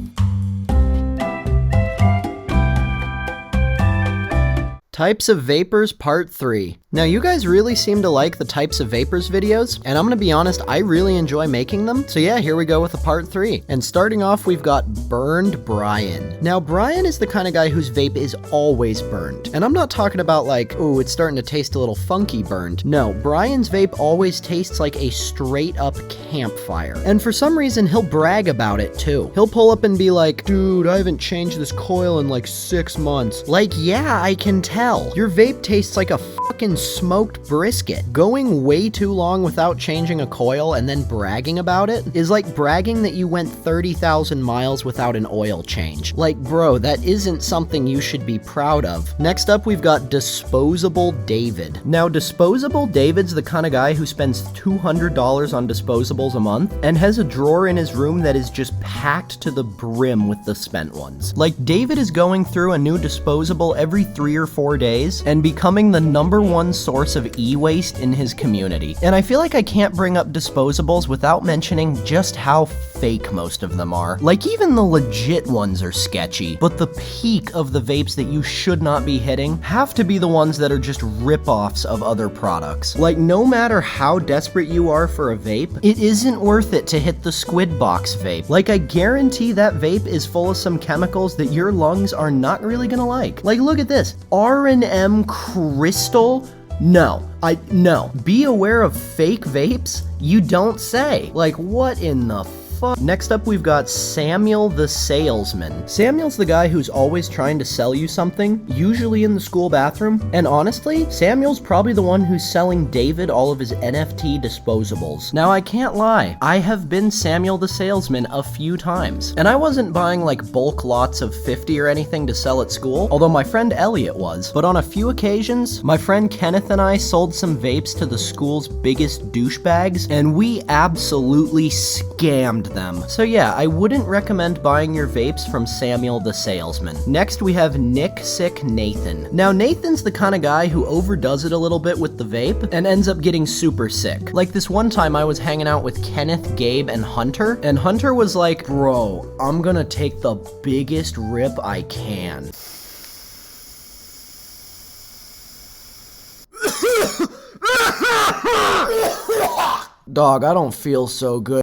Types of Vapors Part 3. Now you guys really seem to like the Types of Vapors videos, and I'm gonna be honest, I really enjoy making them. So yeah, here we go with a part 3. And starting off, we've got Burned Brian. Now Brian is the kind of guy whose vape is always burned. And I'm not talking about like, ooh, it's starting to taste a little funky burned. No, Brian's vape always tastes like a straight up campfire. And for some reason, he'll brag about it too. He'll pull up and be like, dude, I haven't changed this coil in like 6 months. Like, yeah, I can tell. Your vape tastes like a fucking smoked brisket. Going way too long without changing a coil and then bragging about it is like bragging that you went 30,000 miles without an oil change. Like, bro, that isn't something you should be proud of. Next up, we've got Disposable David. Now, Disposable David's the kind of guy who spends $200 on disposables a month and has a drawer in his room that is just packed to the brim with the spent ones. Like, David is going through a new disposable every 3 or 4 days and becoming the #1 one source of e-waste in his community. And I feel like I can't bring up disposables without mentioning just how fake most of them are. Like, even the legit ones are sketchy, but the peak of the vapes that you should not be hitting have to be the ones that are just rip-offs of other products. Like, no matter how desperate you are for a vape, it isn't worth it to hit the Squid Box vape. Like, I guarantee that vape is full of some chemicals that your lungs are not really gonna like. Like, look at this. R&M Crystal? No. No. Be aware of fake vapes? You don't say. Like, what in the fuck? Next up, we've got Samuel the Salesman. Samuel's the guy who's always trying to sell you something, usually in the school bathroom. And honestly, Samuel's probably the one who's selling David all of his NFT disposables. Now, I can't lie. I have been Samuel the Salesman a few times. And I wasn't buying like bulk lots of 50 or anything to sell at school, although my friend Elliot was. But on a few occasions, my friend Kenneth and I sold some vapes to the school's biggest douchebags, and we absolutely scammed them. So yeah, I wouldn't recommend buying your vapes from Samuel the Salesman. Next, we have Nick Sick Nathan. Now, Nathan's the kind of guy who overdoes it a little bit with the vape and ends up getting super sick. Like this one time I was hanging out with Kenneth, Gabe, and Hunter was like, bro, I'm gonna take the biggest rip I can. Dog, I don't feel so good.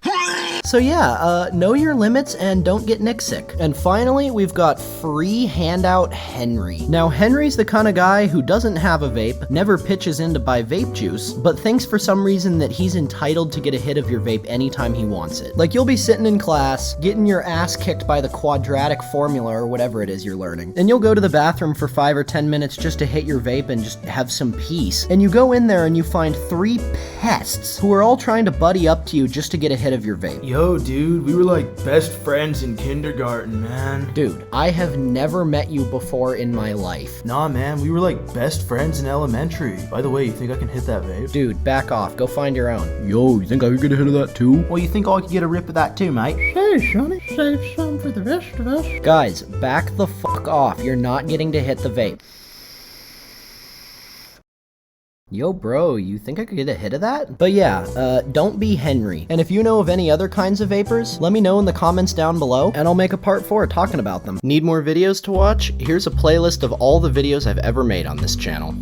So yeah, know your limits and don't get Nick sick. And finally, we've got Free Handout Henry. Now, Henry's the kind of guy who doesn't have a vape, never pitches in to buy vape juice, but thinks for some reason that he's entitled to get a hit of your vape anytime he wants it. Like, you'll be sitting in class, getting your ass kicked by the quadratic formula or whatever it is you're learning. And you'll go to the bathroom for 5 or 10 minutes just to hit your vape and just have some peace. And you go in there and you find 3 pests who are all trying to buddy up to you just to get a hit of your vape. Yo, dude, we were like best friends in kindergarten, man. Dude, I have never met you before in my life. Nah, man, we were like best friends in elementary. By the way, you think I can hit that vape? Dude, back off. Go find your own. Yo, you think I could get a hit of that too? Well, you think I could get a rip of that too, mate? Hey, Sonny, save some for the rest of us. Guys, back the fuck off. You're not getting to hit the vape. Yo, bro, you think I could get a hit of that? But yeah, don't be Henry. And if you know of any other kinds of vapors, let me know in the comments down below, and I'll make a part 4 talking about them. Need more videos to watch? Here's a playlist of all the videos I've ever made on this channel.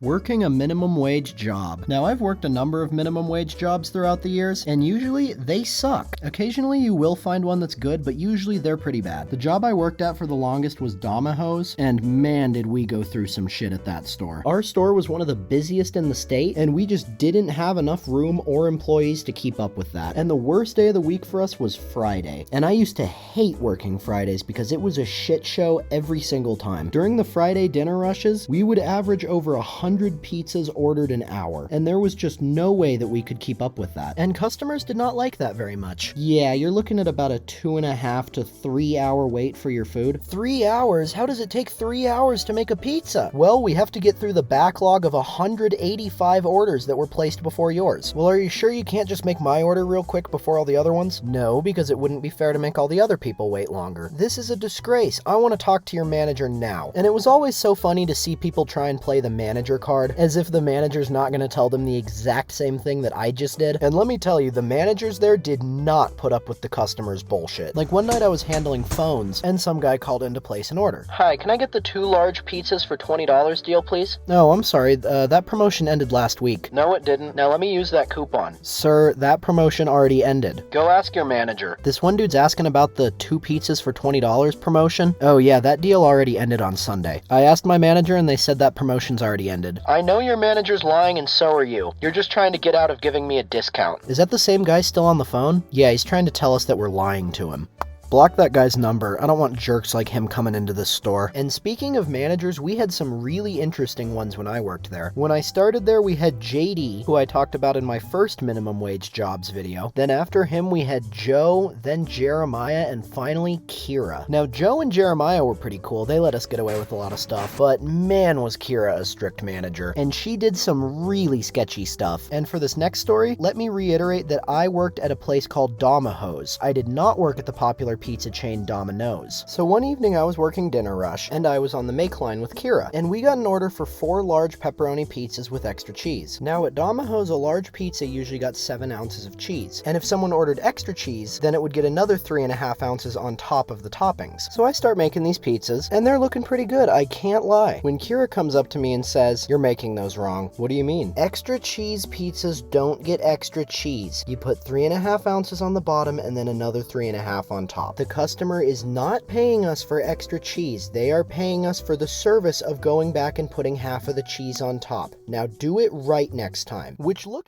Working a minimum wage job. Now, I've worked a number of minimum wage jobs throughout the years, and usually they suck. Occasionally you will find one that's good, but usually they're pretty bad. The job I worked at for the longest was Domahose, and man did we go through some shit at that store. Our store was one of the busiest in the state, and we just didn't have enough room or employees to keep up with that. And the worst day of the week for us was Friday. And I used to hate working Fridays because it was a shit show every single time. During the Friday dinner rushes, we would average over 100 pizzas ordered an hour, and there was just no way that we could keep up with that. And customers did not like that very much. Yeah, you're looking at about a 2.5 to 3 hour wait for your food. 3 hours? How does it take 3 hours to make a pizza? Well, we have to get through the backlog of 185 orders that were placed before yours. Well, are you sure you can't just make my order real quick before all the other ones? No, because it wouldn't be fair to make all the other people wait longer. This is a disgrace. I want to talk to your manager now. And it was always so funny to see people try and play the manager card, as if the manager's not going to tell them the exact same thing that I just did. And let me tell you, the managers there did not put up with the customers' bullshit. Like, one night I was handling phones, and some guy called in to place an order. Hi, can I get the 2 large pizzas for $20 deal, please? No, I'm sorry, that promotion ended last week. No, it didn't. Now let me use that coupon. Sir, that promotion already ended. Go ask your manager. This one dude's asking about the 2 pizzas for $20 promotion. Oh yeah, that deal already ended on Sunday. I asked my manager and they said that promotion's already ended. I know your manager's lying and so are you. You're just trying to get out of giving me a discount. Is that the same guy still on the phone? Yeah, he's trying to tell us that we're lying to him. Block that guy's number. I don't want jerks like him coming into this store. And speaking of managers, we had some really interesting ones when I worked there. When I started there, we had JD, who I talked about in my first minimum wage jobs video. Then after him, we had Joe, then Jeremiah, and finally Kira. Now, Joe and Jeremiah were pretty cool. They let us get away with a lot of stuff, but man was Kira a strict manager. And she did some really sketchy stuff. And for this next story, let me reiterate that I worked at a place called Domahose. I did not work at the popular pizza chain Domino's. So one evening I was working dinner rush, and I was on the make line with Kira, and we got an order for 4 large pepperoni pizzas with extra cheese. Now at Domino's, a large pizza usually got 7 ounces of cheese, and if someone ordered extra cheese, then it would get another 3.5 ounces on top of the toppings. So I start making these pizzas, and they're looking pretty good, I can't lie. When Kira comes up to me and says, "You're making those wrong." "What do you mean?" "Extra cheese pizzas don't get extra cheese. You put 3.5 ounces on the bottom and then another 3.5 on top. The customer is not paying us for extra cheese. They are paying us for the service of going back and putting half of the cheese on top. Now do it right next time."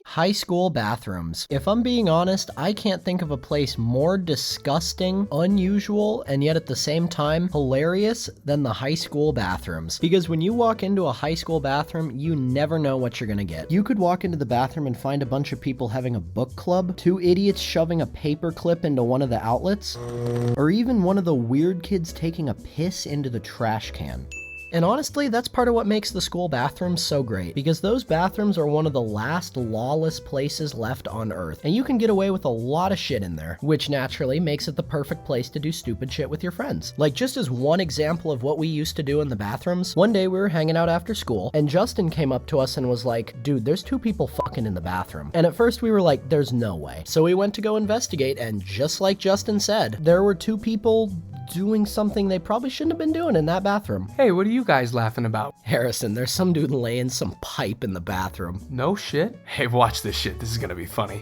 High school bathrooms. If I'm being honest, I can't think of a place more disgusting, unusual, and yet at the same time hilarious than the high school bathrooms. Because when you walk into a high school bathroom, you never know what you're gonna get. You could walk into the bathroom and find a bunch of people having a book club, 2 idiots shoving a paper clip into one of the outlets, or even one of the weird kids taking a piss into the trash can. And honestly, that's part of what makes the school bathrooms so great, because those bathrooms are one of the last lawless places left on Earth, and you can get away with a lot of shit in there, which naturally makes it the perfect place to do stupid shit with your friends. Like, just as one example of what we used to do in the bathrooms, one day we were hanging out after school, and Justin came up to us and was like, "Dude, there's 2 people fucking in the bathroom." And at first we were like, there's no way. So we went to go investigate, and just like Justin said, there were 2 people doing something they probably shouldn't have been doing in that bathroom. Hey, what are you guys laughing about? Harrison, there's some dude laying some pipe in the bathroom. No shit? Hey, watch this shit. This is gonna be funny.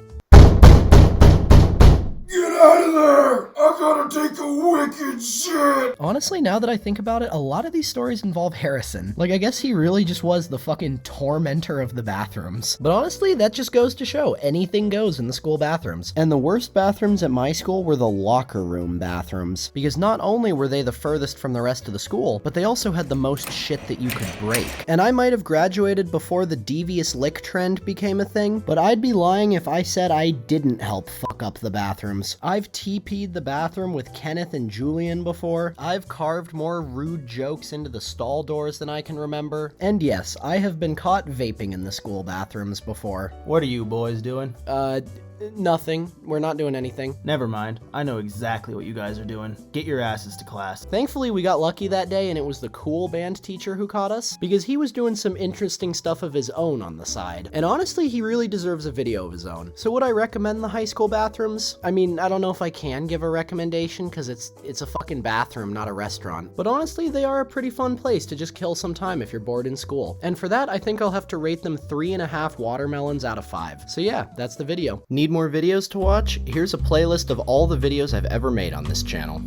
Get out of there! I gotta take a wicked shit! Honestly, now that I think about it, a lot of these stories involve Harrison. Like, I guess he really just was the fucking tormentor of the bathrooms. But honestly, that just goes to show anything goes in the school bathrooms. And the worst bathrooms at my school were the locker room bathrooms. Because not only were they the furthest from the rest of the school, but they also had the most shit that you could break. And I might have graduated before the devious lick trend became a thing, but I'd be lying if I said I didn't help fuck up the bathrooms. I've TP'd the bathroom with Kenneth and Julian before. I've carved more rude jokes into the stall doors than I can remember. And yes, I have been caught vaping in the school bathrooms before. What are you boys doing? Nothing. We're not doing anything. Never mind. I know exactly what you guys are doing. Get your asses to class. Thankfully, we got lucky that day, and it was the cool band teacher who caught us, because he was doing some interesting stuff of his own on the side. And honestly, he really deserves a video of his own. So would I recommend the high school bathrooms? I mean, I don't know if I can give a recommendation, because it's a fucking bathroom, not a restaurant. But honestly, they are a pretty fun place to just kill some time if you're bored in school. And for that, I think I'll have to rate them 3.5 watermelons out of 5. So yeah, that's the video. Need more videos to watch? Here's a playlist of all the videos I've ever made on this channel.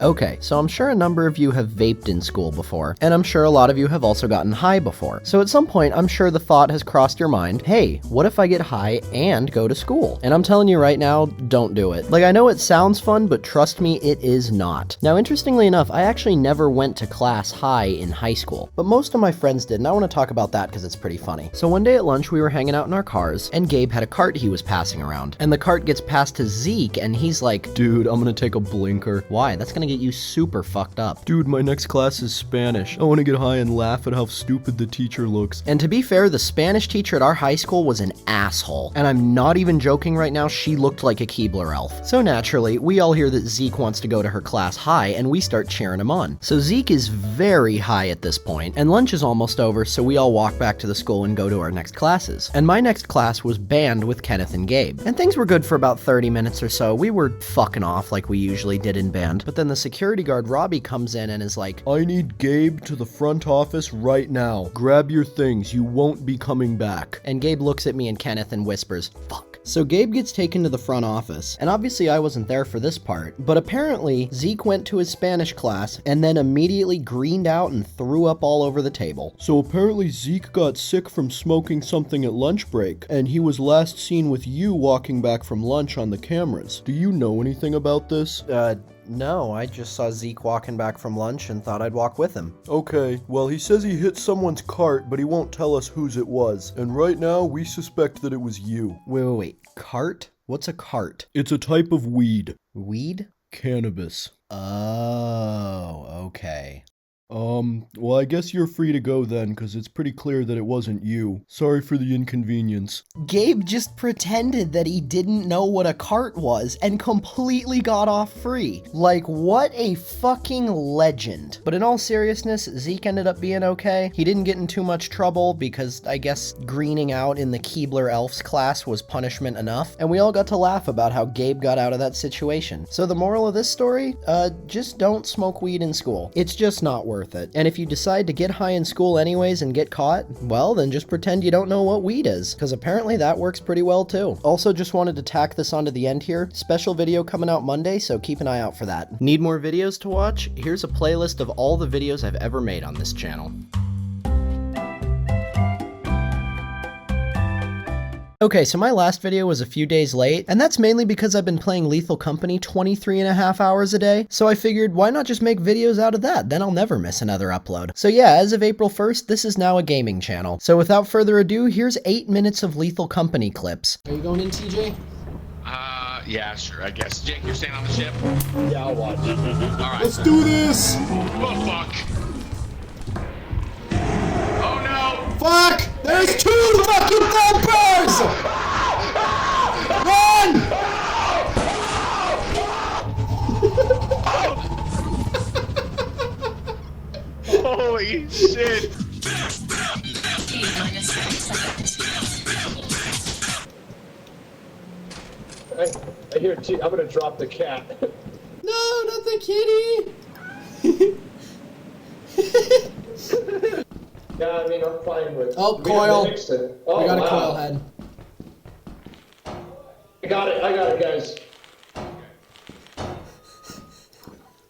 Okay, so I'm sure a number of you have vaped in school before, and I'm sure a lot of you have also gotten high before. So at some point, I'm sure the thought has crossed your mind, hey, what if I get high and go to school? And I'm telling you right now, don't do it. Like, I know it sounds fun, but trust me, it is not. Now, interestingly enough, I actually never went to class high in high school, but most of my friends did, and I want to talk about that because it's pretty funny. So one day at lunch, we were hanging out in our cars, and Gabe had a cart he was passing around, and the cart gets passed to Zeke, and he's like, "Dude, I'm gonna take a blinker." "Why? That's gonna get you super fucked up." "Dude, my next class is Spanish. I want to get high and laugh at how stupid the teacher looks." And to be fair, the Spanish teacher at our high school was an asshole. And I'm not even joking right now, she looked like a Keebler elf. So naturally, we all hear that Zeke wants to go to her class high, and we start cheering him on. So Zeke is very high at this point, and lunch is almost over, so we all walk back to the school and go to our next classes. And my next class was band with Kenneth and Gabe. And things were good for about 30 minutes or so. We were fucking off like we usually did in band. But then the security guard Robbie comes in and is like, "I need Gabe to the front office right now. Grab your things, you won't be coming back." And Gabe looks at me and Kenneth and whispers, "Fuck." So Gabe gets taken to the front office, and obviously I wasn't there for this part, but apparently Zeke went to his Spanish class and then immediately greened out and threw up all over the table. "So apparently Zeke got sick from smoking something at lunch break, and he was last seen with you walking back from lunch on the cameras. Do you know anything about this?" No, I just saw Zeke walking back from lunch and thought I'd walk with him." "Okay, well, he says he hit someone's cart, but he won't tell us whose it was. And right now, we suspect that it was you." Wait. Cart? What's a cart? "It's a type of weed." Weed? "Cannabis." Oh, okay. Well, I guess you're free to go then, because it's pretty clear that it wasn't you. Sorry for the inconvenience. Gabe just pretended that he didn't know what a cart was and completely got off free. Like, what a fucking legend. But in all seriousness, Zeke ended up being okay. He didn't get in too much trouble because I guess greening out in the Keebler Elves class was punishment enough, and we all got to laugh about how Gabe got out of that situation. So the moral of this story, just don't smoke weed in school. It's just not worth it. And if you decide to get high in school anyways and get caught, well, then just pretend you don't know what weed is, because apparently that works pretty well too. Also, just wanted to tack this onto the end here. Special video coming out Monday, so keep an eye out for that. Need more videos to watch? Here's a playlist of all the videos I've ever made on this channel. Okay, so my last video was a few days late, and that's mainly because I've been playing Lethal Company 23.5 hours a day, so I figured why not just make videos out of that, then I'll never miss another upload. So yeah, as of April 1st, this is now a gaming channel. So without further ado, here's 8 minutes of Lethal Company clips. Are you going in, TJ? Yeah, sure, I guess. Jake, you're staying on the ship? Yeah, I'll watch. Alright. Let's do this! Oh, fuck. Oh, no! Fuck! There's 2 fucking bumpers! Run! Holy shit! I hear I'm gonna drop the cat. No, not the kitty! Yeah, I mean, I'm fine with... Oh, we coil. mixed it. Oh, We got a wow. coil head. I got it, guys.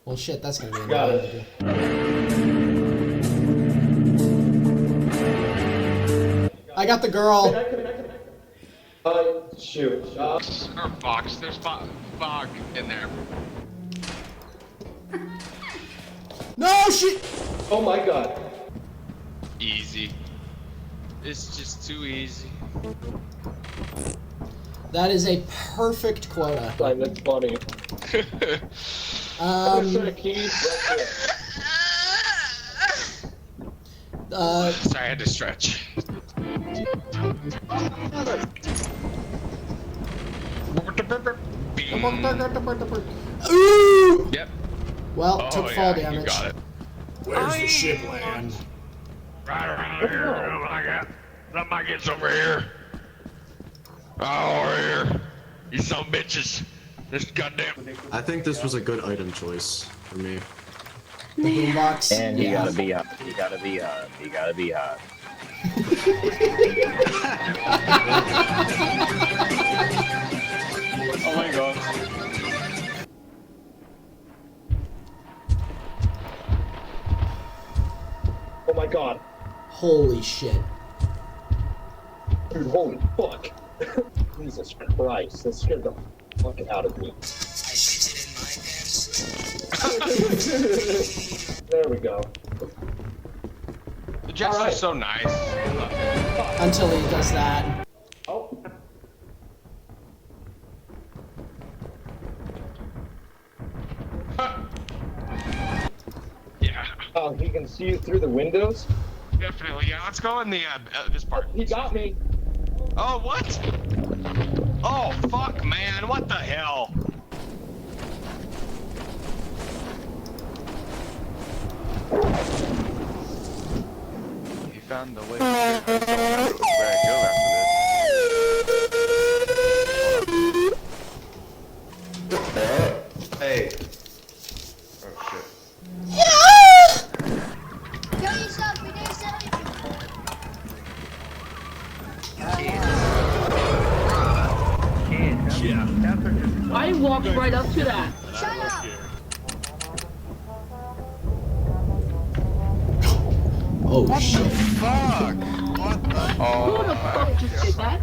Well, shit, that's gonna be Got annoying it. to do. I got the girl. Shoot. Or Fox, there's fog in there. No, shit! Oh my god. Easy. It's just too easy. That is a perfect quota. That's funny. Sorry, I had to stretch. Ooh! Yep. Well, took fall You damage. got it. Where's the ship land? Right around here. Oh my god. Somebody gets over here. Oh, over here. You some bitches. This goddamn. I think this was a good item choice for me. The boombox. And you gotta be up. You gotta be up. You gotta be up. Oh my god. Oh my god. Holy shit. Dude, holy fuck. Jesus Christ, that scared the fuck out of me. There we go. The Jets are so nice. Until he does that. Oh. Yeah. Oh, he can see you through the windows? Definitely. Yeah, let's go in the this part. He got me. Oh, what? Oh, fuck, man. What the hell? He found the way. Hey. Oh shit. Kill yourself, we did something. I walked right up to that. Shut up. Oh shit. Fuck! What the? Who the fuck just did that?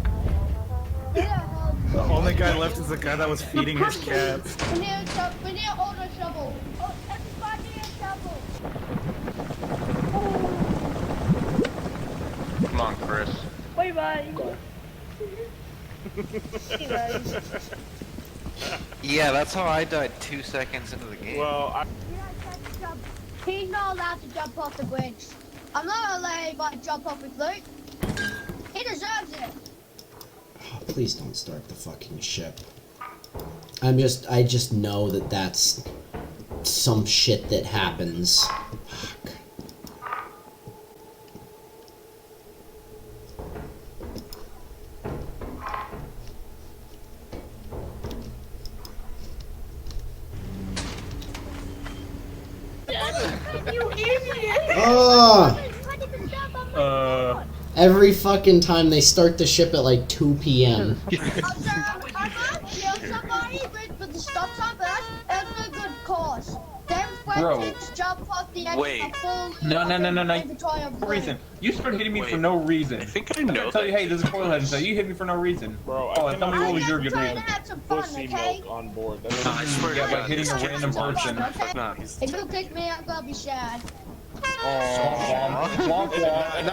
The only guy left is the guy that was feeding his cats. We need to hold a shovel. Oh, everybody need a shovel. Come on, Chris. Bye bye. Yeah, that's how I died 2 seconds into the game. Well, He's not allowed to jump off the bridge. I'm not gonna let anybody jump off with Luke. He deserves it. Please don't start the fucking ship. I just know that that's some shit that happens. Fuck. You idiot! Oh! Every fucking time they start the ship at like 2 p.m. I might kill somebody with the stop sign, but that's a good cause. Them friends jump off the edge of a full No reason. You started hitting me for no reason. I think I know. Tell you, hey, there's a coil head, so you hit me for no reason. Bro, tell me what was your good reason. Pussy milk on board. I swear to God, by hitting a random person. If you kick me, I'm gonna be sad. Now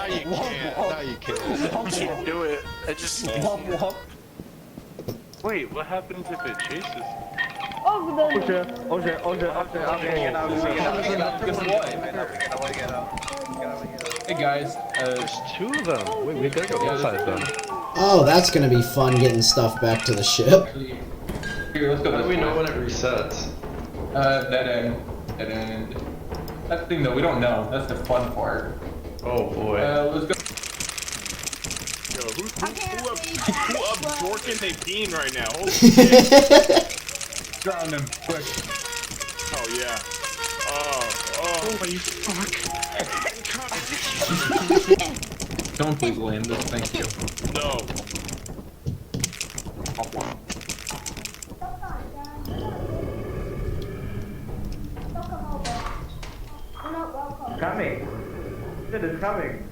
you can't. Now you can't. You can't do it. I just. Wait, what happens if it chases? Hey guys, there's 2 of them. Wait, we gotta go inside them. Oh, that's gonna be fun getting stuff back to the ship. Here, let's go. How do we know when it resets? Dead end. That's the thing though, we don't know. That's the fun part. Oh boy. Let's go. Yo, who up Dorkin they bean right now? Holy shit. Drown him, quick. Oh yeah. Oh, you fuck. Don't please land this, thank you. No. Coming. It is coming.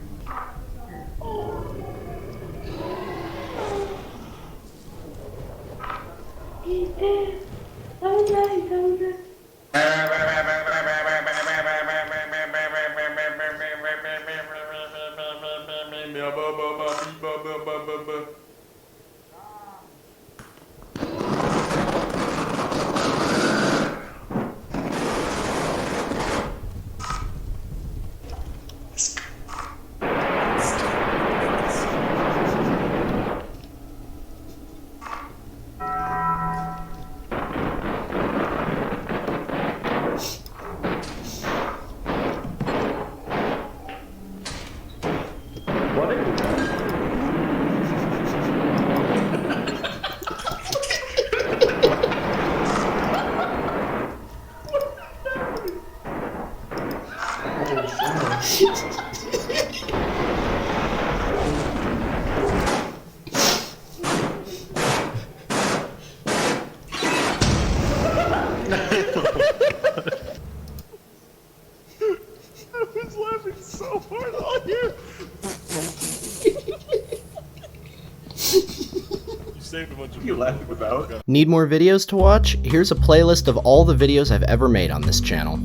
He's dead. That was nice. Need more videos to watch? Here's a playlist of all the videos I've ever made on this channel.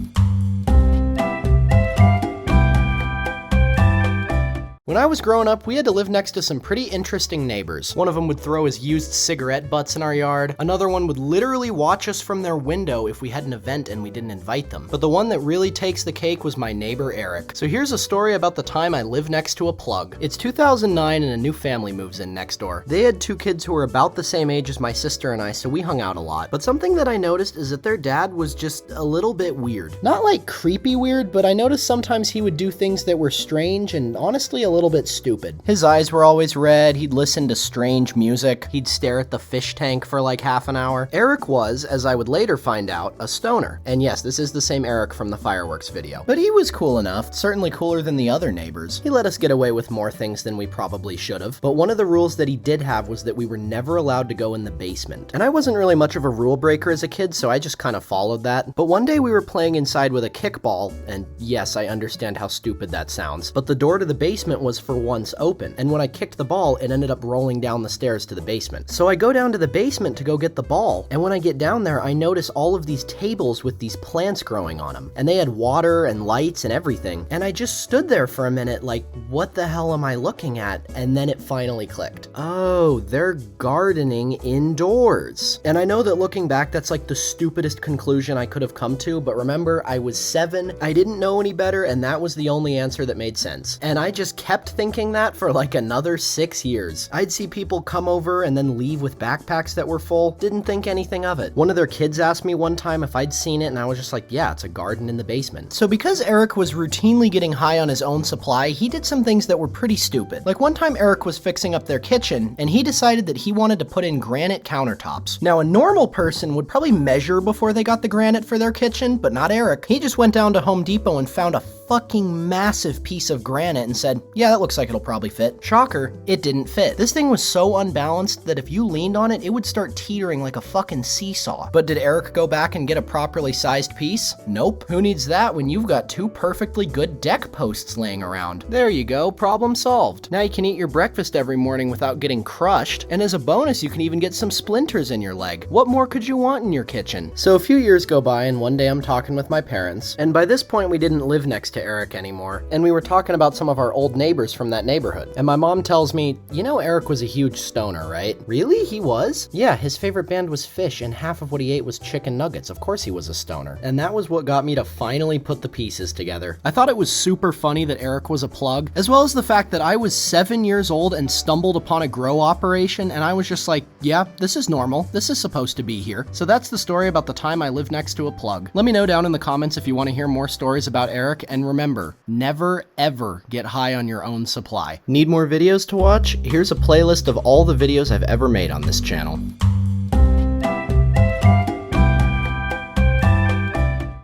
When I was growing up, we had to live next to some pretty interesting neighbors. One of them would throw his used cigarette butts in our yard. Another one would literally watch us from their window if we had an event and we didn't invite them. But the one that really takes the cake was my neighbor Eric. So here's a story about the time I lived next to a plug. It's 2009 and a new family moves in next door. They had 2 kids who were about the same age as my sister and I, so we hung out a lot. But something that I noticed is that their dad was just a little bit weird. Not like creepy weird, but I noticed sometimes he would do things that were strange and honestly a little bit stupid. His eyes were always red, he'd listen to strange music, he'd stare at the fish tank for like half an hour. Eric was, as I would later find out, a stoner. And yes, this is the same Eric from the fireworks video. But he was cool enough, certainly cooler than the other neighbors. He let us get away with more things than we probably should have. But one of the rules that he did have was that we were never allowed to go in the basement. And I wasn't really much of a rule breaker as a kid, so I just kind of followed that. But one day we were playing inside with a kickball, and yes, I understand how stupid that sounds, but the door to the basement was was for once open, and when I kicked the ball, it ended up rolling down the stairs to the basement. So I go down to the basement to go get the ball, and when I get down there, I notice all of these tables with these plants growing on them, and they had water and lights and everything, and I just stood there for a minute like, what the hell am I looking at? And then it finally clicked. Oh, they're gardening indoors. And I know that looking back, that's like the stupidest conclusion I could have come to, but remember, I was 7, I didn't know any better, and that was the only answer that made sense. And I just kept thinking that for like another 6 years. I'd see people come over and then leave with backpacks that were full, didn't think anything of it. One of their kids asked me one time if I'd seen it, and I was just like, yeah, it's a garden in the basement. So because Eric was routinely getting high on his own supply, he did some things that were pretty stupid. Like one time Eric was fixing up their kitchen, and he decided that he wanted to put in granite countertops. Now a normal person would probably measure before they got the granite for their kitchen, but not Eric. He just went down to Home Depot and found a fucking massive piece of granite and said, yeah, that looks like it'll probably fit. Shocker, it didn't fit. This thing was so unbalanced that if you leaned on it, it would start teetering like a fucking seesaw. But did Eric go back and get a properly sized piece? Nope. Who needs that when you've got 2 perfectly good deck posts laying around? There you go, problem solved. Now you can eat your breakfast every morning without getting crushed, and as a bonus, you can even get some splinters in your leg. What more could you want in your kitchen? So a few years go by, and one day I'm talking with my parents, and by this point we didn't live next to Eric anymore, and we were talking about some of our old neighbors from that neighborhood. And my mom tells me, you know Eric was a huge stoner, right? Really? He was? Yeah, his favorite band was Fish, and half of what he ate was chicken nuggets. Of course he was a stoner. And that was what got me to finally put the pieces together. I thought it was super funny that Eric was a plug, as well as the fact that I was 7 years old and stumbled upon a grow operation, and I was just like, yeah, this is normal. This is supposed to be here. So that's the story about the time I lived next to a plug. Let me know down in the comments if you want to hear more stories about Eric, and remember, never ever get high on your own supply. Need more videos to watch? Here's a playlist of all the videos I've ever made on this channel.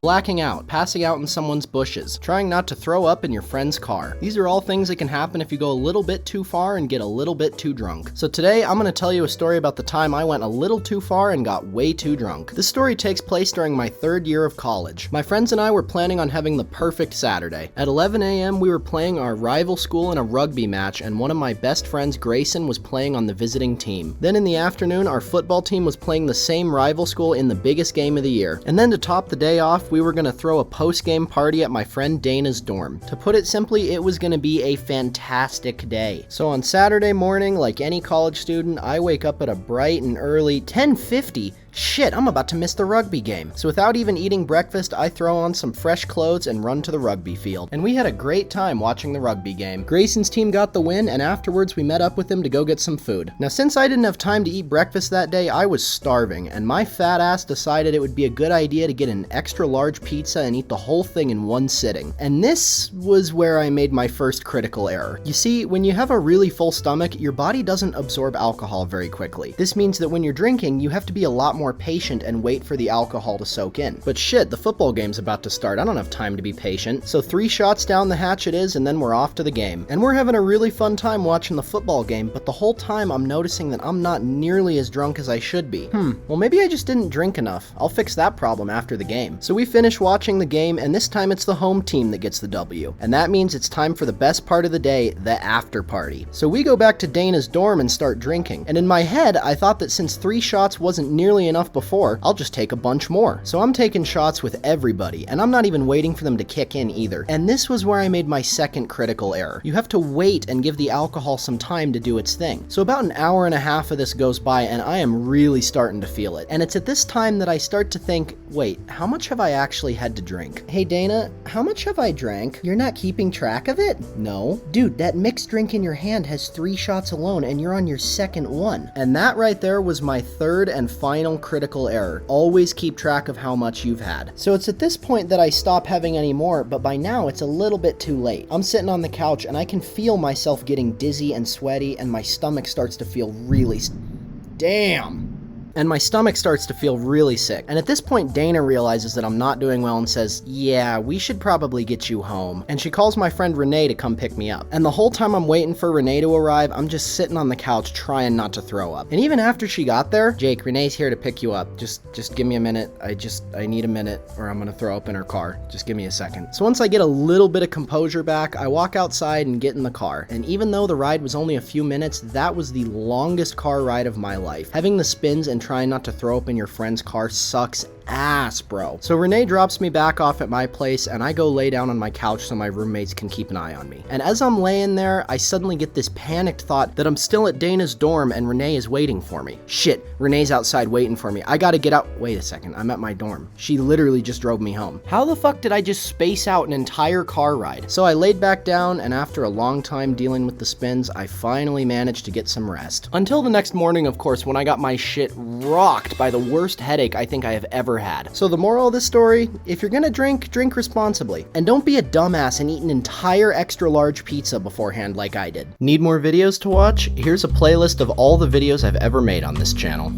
Blacking out, passing out in someone's bushes, trying not to throw up in your friend's car. These are all things that can happen if you go a little bit too far and get a little bit too drunk. So today I'm going to tell you a story about the time I went a little too far and got way too drunk. This story takes place during my 3rd year of college. My friends and I were planning on having the perfect Saturday. At 11 a.m. we were playing our rival school in a rugby match, and one of my best friends, Grayson, was playing on the visiting team. Then in the afternoon, our football team was playing the same rival school in the biggest game of the year. And then to top the day off, we were going to throw a post-game party at my friend Dana's dorm. To put it simply, it was going to be a fantastic day. So on Saturday morning, like any college student, I wake up at a bright and early 10:50. Shit, I'm about to miss the rugby game. So without even eating breakfast, I throw on some fresh clothes and run to the rugby field. And we had a great time watching the rugby game. Grayson's team got the win, and afterwards we met up with him to go get some food. Now since I didn't have time to eat breakfast that day, I was starving, and my fat ass decided it would be a good idea to get an extra large pizza and eat the whole thing in one sitting. And this was where I made my first critical error. You see, when you have a really full stomach, your body doesn't absorb alcohol very quickly. This means that when you're drinking, you have to be a lot more patient and wait for the alcohol to soak in. But shit, the football game's about to start. I don't have time to be patient. So 3 shots down the hatch it is, and then we're off to the game. And we're having a really fun time watching the football game, but the whole time I'm noticing that I'm not nearly as drunk as I should be. Well maybe I just didn't drink enough. I'll fix that problem after the game. So we finish watching the game, and this time it's the home team that gets the W. And that means it's time for the best part of the day, the after party. So we go back to Dana's dorm and start drinking. And in my head, I thought that since 3 shots wasn't nearly enough before, I'll just take a bunch more. So I'm taking shots with everybody, and I'm not even waiting for them to kick in either. And this was where I made my second critical error. You have to wait and give the alcohol some time to do its thing. So about an hour and a half of this goes by, and I am really starting to feel it. And it's at this time that I start to think, wait, how much have I actually had to drink? Hey Dana, how much have I drank? You're not keeping track of it? No. Dude, that mixed drink in your hand has 3 shots alone, and you're on your second one. And that right there was my third and final critical error. Always keep track of how much you've had. So it's at this point that I stop having any more, but by now it's a little bit too late. I'm sitting on the couch and I can feel myself getting dizzy and sweaty, and my stomach starts to feel really... Damn! and my stomach starts to feel really sick. And at this point, Dana realizes that I'm not doing well and says, yeah, we should probably get you home. And she calls my friend Renee to come pick me up. And the whole time I'm waiting for Renee to arrive, I'm just sitting on the couch trying not to throw up. And even after she got there, Jake, Renee's here to pick you up. Just give me a minute. I need a minute or I'm gonna throw up in her car. Just give me a second. So once I get a little bit of composure back, I walk outside and get in the car. And even though the ride was only a few minutes, that was the longest car ride of my life. Having the spins and trying not to throw up in your friend's car sucks ass, bro. So Renee drops me back off at my place and I go lay down on my couch so my roommates can keep an eye on me. And as I'm laying there, I suddenly get this panicked thought that I'm still at Dana's dorm and Renee is waiting for me. Shit, Renee's outside waiting for me. I gotta get out. Wait a second, I'm at my dorm. She literally just drove me home. How the fuck did I just space out an entire car ride? So I laid back down and after a long time dealing with the spins, I finally managed to get some rest. Until the next morning, of course, when I got my shit rocked by the worst headache I think I have ever had. So the moral of this story, if you're gonna drink, drink responsibly. And don't be a dumbass and eat an entire extra large pizza beforehand like I did. Need more videos to watch? Here's a playlist of all the videos I've ever made on this channel.